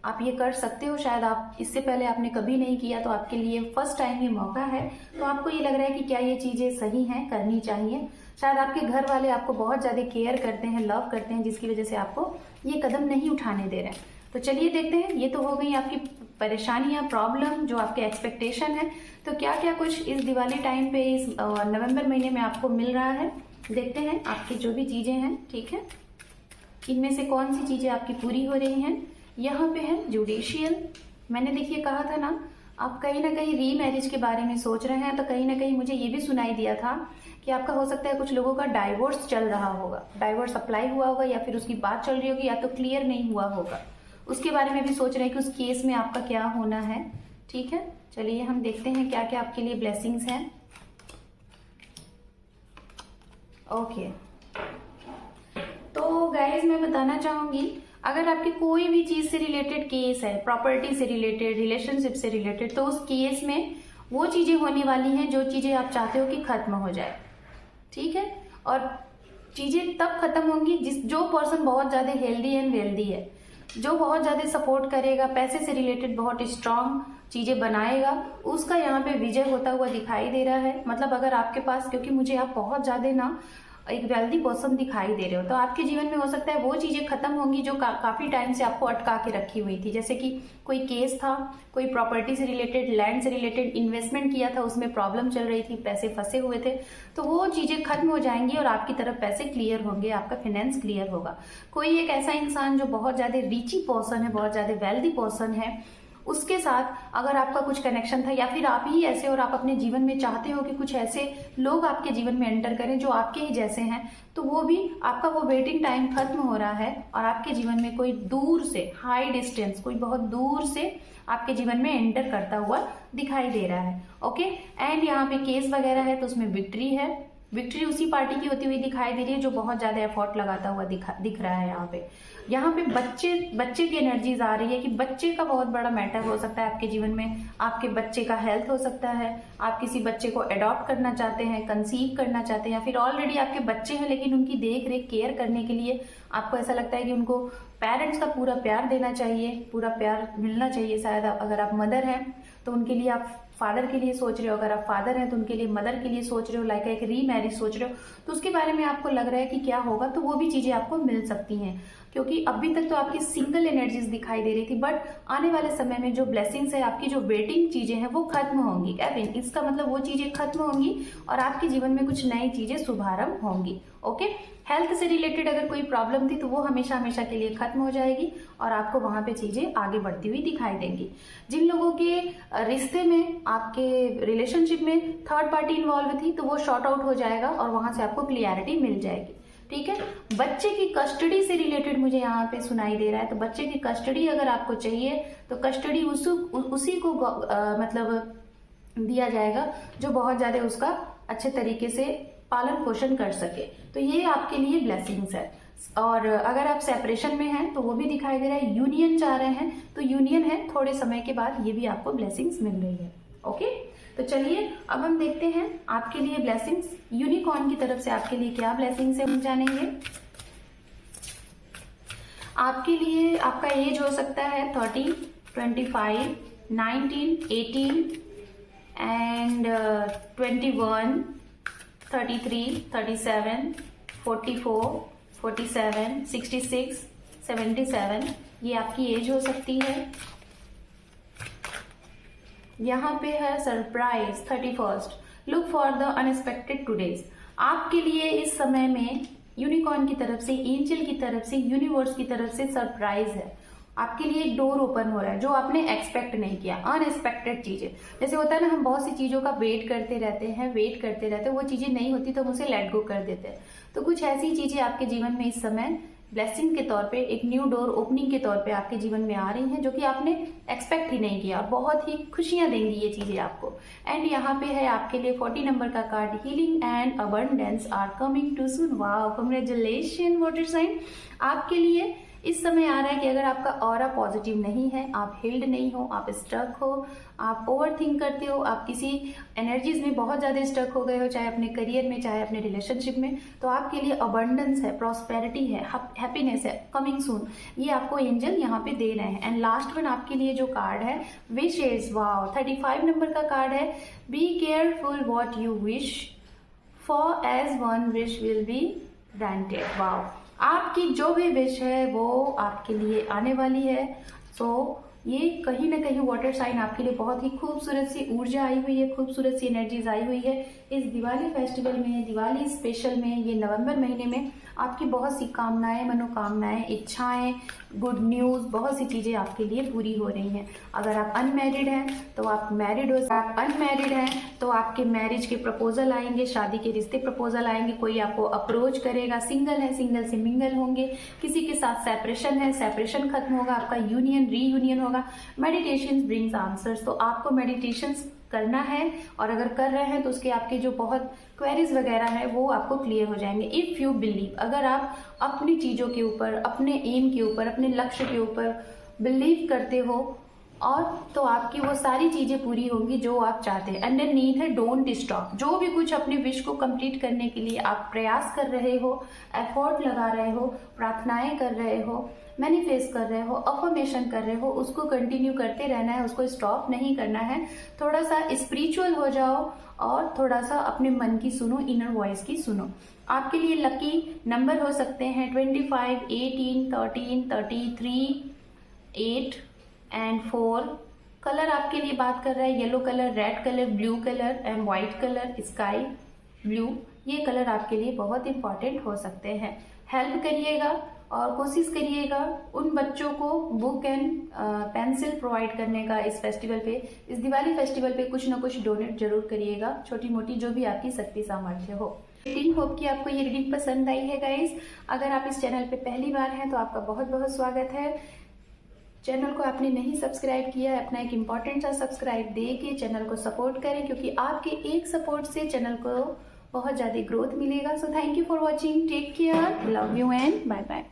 आप ये कर सकते हो। शायद आप इससे पहले आपने कभी नहीं किया, तो आपके लिए फर्स्ट टाइम ये मौका है। तो आपको ये लग रहा है कि क्या ये चीजें सही हैं, करनी चाहिए। शायद आपके घर वाले आपको बहुत ज्यादा केयर करते हैं, लव करते हैं, जिसकी वजह से आपको ये कदम नहीं उठाने दे रहे हैं। तो चलिए देखते हैं, ये तो हो गई आपकी परेशानियां, प्रॉब्लम, जो आपके एक्सपेक्टेशन है, तो क्या क्या कुछ इस दिवाली टाइम पे, इस नवंबर महीने में आपको मिल रहा है। देखते हैं आपकी जो भी चीजें हैं, ठीक है, इनमें से कौन सी चीजें आपकी पूरी हो रही हैं। यहाँ पे है जुडिशियल। मैंने देखिए कहा था ना, आप कहीं ना कहीं रीमैरिज के बारे में सोच रहे हैं, तो कहीं ना कहीं मुझे ये भी सुनाई दिया था कि आपका हो सकता है कुछ लोगों का डाइवोर्स चल रहा होगा, डाइवोर्स अप्लाई हुआ होगा या फिर उसकी बात चल रही होगी, या तो क्लियर नहीं हुआ होगा, उसके बारे में भी सोच रहे हैं कि उस केस में आपका क्या होना है। ठीक है, चलिए हम देखते हैं क्या क्या आपके लिए ब्लेसिंग्स हैं। ओके, तो गाइज मैं बताना चाहूंगी, अगर आपकी कोई भी चीज से रिलेटेड केस है, प्रॉपर्टी से रिलेटेड, रिलेशनशिप से रिलेटेड, तो उस केस में वो चीजें होने वाली हैं जो चीजें आप चाहते हो कि खत्म हो जाए। ठीक है, और चीजें तब खत्म होंगी जो पर्सन बहुत ज्यादा हेल्दी एंड वेल्दी है, जो बहुत ज्यादा सपोर्ट करेगा, पैसे से रिलेटेड बहुत स्ट्रांग चीजें बनाएगा, उसका यहाँ पे विजय होता हुआ दिखाई दे रहा है। मतलब अगर आपके पास, क्योंकि मुझे आप बहुत ज्यादा ना एक वेल्दी पर्सन दिखाई दे रहे हो, तो आपके जीवन में हो सकता है वो चीजें खत्म होंगी जो काफी टाइम से आपको अटका के रखी हुई थी। जैसे कि कोई केस था, कोई प्रॉपर्टी से रिलेटेड, लैंड से रिलेटेड, इन्वेस्टमेंट किया था, उसमें प्रॉब्लम चल रही थी, पैसे फंसे हुए थे, तो वो चीजें खत्म हो जाएंगी और आपकी तरफ पैसे क्लियर होंगे, आपका फाइनेंस क्लियर होगा। कोई एक ऐसा इंसान जो बहुत ज्यादा रिची पर्सन है, बहुत ज्यादा वेल्दी पर्सन है, उसके साथ अगर आपका कुछ कनेक्शन था, या फिर आप ही ऐसे और आप अपने जीवन में चाहते हो कि कुछ ऐसे लोग आपके जीवन में एंटर करें जो आपके ही जैसे हैं, तो वो भी आपका वो वेटिंग टाइम खत्म हो रहा है और आपके जीवन में कोई दूर से, हाई डिस्टेंस, कोई बहुत दूर से आपके जीवन में एंटर करता हुआ दिखाई दे रहा है। ओके, एंड यहाँ पे केस वगैरह है तो उसमें विक्ट्री है। विक्ट्री उसी पार्टी की होती हुई दिखाई दे रही है जो बहुत ज्यादा एफर्ट लगाता हुआ दिख रहा है। यहाँ पे बच्चे की एनर्जीज आ रही है कि बच्चे का बहुत बड़ा मैटर हो सकता है आपके जीवन में। आपके बच्चे का हेल्थ हो सकता है, आप किसी बच्चे को अडॉप्ट करना चाहते हैं, कंसीव करना चाहते हैं, या फिर ऑलरेडी आपके बच्चे हैं लेकिन उनकी देख रेख, केयर करने के लिए आपको ऐसा लगता है कि उनको पेरेंट्स का पूरा प्यार देना चाहिए, पूरा प्यार मिलना चाहिए। शायद अगर आप मदर हैं तो उनके लिए आप फादर के लिए सोच रहे हो, अगर आप फादर हैं तो उनके लिए मदर के लिए सोच रहे हो, लाइक एक रीमैरिज सोच रहे हो, तो उसके बारे में आपको लग रहा है कि क्या होगा, तो वो भी चीजें आपको मिल सकती हैं। क्योंकि अभी तक तो आपकी सिंगल एनर्जीज दिखाई दे रही थी, बट आने वाले समय में जो ब्लेसिंग्स है, आपकी जो वेटिंग चीजें हैं वो खत्म होंगी। कैबिन, इसका मतलब वो चीजें खत्म होंगी और आपके जीवन में कुछ नई चीजें शुभारंभ होंगी। ओके, हेल्थ से रिलेटेड अगर कोई प्रॉब्लम थी तो वो हमेशा हमेशा के लिए खत्म हो जाएगी और आपको वहां पे चीजें आगे बढ़ती हुई दिखाई देंगी। जिन लोगों के रिश्ते में, आपके रिलेशनशिप में थर्ड पार्टी इन्वॉल्व थी तो वो शॉर्ट आउट हो जाएगा और वहां से आपको क्लियरिटी मिल जाएगी। ठीक है, बच्चे की कस्टडी से रिलेटेड मुझे यहाँ पे सुनाई दे रहा है, तो बच्चे की कस्टडी अगर आपको चाहिए तो कस्टडी उसी को मतलब दिया जाएगा जो बहुत ज्यादा उसका अच्छे तरीके से पालन पोषण कर सके। तो ये आपके लिए ब्लेसिंग्स है। और अगर आप सेपरेशन में हैं तो वो भी दिखाई दे रहा है। यूनियन चाह रहे हैं तो यूनियन है, थोड़े समय के बाद ये भी आपको ब्लेसिंग्स मिल रही है। ओके, तो चलिए अब हम देखते हैं आपके लिए ब्लेसिंग्स यूनिकॉर्न की तरफ से आपके लिए क्या ब्लेसिंग्स है, हम जानेंगे। आपके लिए आपका एज हो सकता है 30, 25, 19, 18 एंड 21, 33, 37, 44, 47, 66, 77, ये आपकी एज हो सकती है। यहाँ पे है surprise 31st, look for the unexpected today's. आपके लिए इस समय में यूनिकॉर्न की तरफ से, एंजल की तरफ से, यूनिवर्स की तरफ से सरप्राइज है। आपके लिए एक डोर ओपन हो रहा है जो आपने एक्सपेक्ट नहीं किया, अनएक्सपेक्टेड चीजें। जैसे होता है ना, हम बहुत सी चीजों का वेट करते रहते हैं, वो चीजें नहीं होती तो हम उसे लेट गो कर देते हैं। तो कुछ ऐसी चीजें आपके जीवन में इस समय ब्लेसिंग के तौर पे, एक न्यू डोर ओपनिंग के तौर पे आपके जीवन में आ रही हैं, जो कि आपने एक्सपेक्ट ही नहीं किया। बहुत ही खुशियां देंगी ये चीजें आपको। एंड यहाँ पे है आपके लिए 40 नंबर का card, healing and abundance are coming to soon. Wow, congratulation water sign. आपके लिए इस समय आ रहा है कि अगर आपका ऑरा पॉजिटिव नहीं है, आप हील्ड नहीं हो, आप स्टक हो, आप ओवर थिंक करते हो, आप किसी एनर्जीज में बहुत ज्यादा स्टक हो गए हो, चाहे अपने करियर में, चाहे अपने रिलेशनशिप में, तो आपके लिए अबंडेंस है, प्रॉस्पेरिटी है, हैप्पीनेस है, कमिंग सून, ये आपको एंजल यहाँ पे दे रहे हैं। एंड लास्ट वन आपके लिए जो कार्ड है, विशेस। वाओ, 35 नंबर का कार्ड है, be careful what you wish for as one wish will be granted. Wow, आपकी जो भी विश है वो आपके लिए आने वाली है। सो ये कहीं ना कहीं वाटर साइन आपके लिए बहुत ही खूबसूरत सी ऊर्जा आई हुई है, खूबसूरत सी एनर्जीज आई हुई है। इस दिवाली फेस्टिवल में, दिवाली स्पेशल में, ये नवंबर महीने में आपकी बहुत सी कामनाएं, मनोकामनाएं, इच्छाएं, गुड न्यूज़, बहुत सी चीज़ें आपके लिए पूरी हो रही हैं। अगर आप अनमैरिड हैं तो आप मैरिड हो, आप अनमैरिड हैं तो आपके मैरिज के प्रपोजल आएंगे, शादी के रिश्ते प्रपोजल आएंगे, कोई आपको अप्रोच करेगा, सिंगल है सिंगल से मिंगल होंगे, किसी के साथ सेपरेशन है, सेपरेशन खत्म होगा, आपका यूनियन रीयूनियन होगा। मेडिटेशन ब्रिंग्स आंसर्स, तो आपको मेडिटेशन करना है और अगर कर रहे हैं तो उसके आपके जो बहुत क्वेरीज वगैरह है वो आपको क्लियर हो जाएंगे। इफ़ यू बिलीव, अगर आप अपनी चीज़ों के ऊपर, अपने एम के ऊपर, अपने लक्ष्य के ऊपर बिलीव करते हो और तो आपकी वो सारी चीज़ें पूरी होंगी जो आप चाहते हैं। अंडरनीथ है डोंट स्टॉप। जो भी कुछ अपने विश को कंप्लीट करने के लिए आप प्रयास कर रहे हो, एफर्ट लगा रहे हो, प्रार्थनाएं कर रहे हो, मैनिफेस्ट कर रहे हो, अफर्मेशन कर रहे हो, उसको कंटिन्यू करते रहना है, उसको स्टॉप नहीं करना है। थोड़ा सा स्पिरिचुअल हो जाओ और थोड़ा सा अपने मन की सुनो, इनर वॉइस की सुनो। आपके लिए लकी नंबर हो सकते हैं 25, 18, 13, 33, 8 एंड 4। कलर आपके लिए बात कर रहा है yellow colour, red colour, blue colour and white colour, sky blue. ये कलर आपके लिए बहुत इंपॉर्टेंट हो सकते हैं। हेल्प करिएगा और कोशिश करिएगा उन बच्चों को बुक एंड पेंसिल प्रोवाइड करने का इस फेस्टिवल पे, इस दिवाली फेस्टिवल पे कुछ ना कुछ डोनेट जरूर करिएगा, छोटी मोटी जो भी आपकी शक्ति सामर्थ्य हो। होप कि आपको ये रीडिंग पसंद आई है गाइस। अगर आप इस चैनल पे पहली बार हैं तो आपका बहुत बहुत स्वागत है। चैनल को आपने नहीं सब्सक्राइब किया है, अपना एक इम्पॉर्टेंट सा सब्सक्राइब दे के चैनल को सपोर्ट करें, क्योंकि आपके एक सपोर्ट से चैनल को बहुत ज़्यादा ग्रोथ मिलेगा। So thank you for watching, take care, love you and bye bye.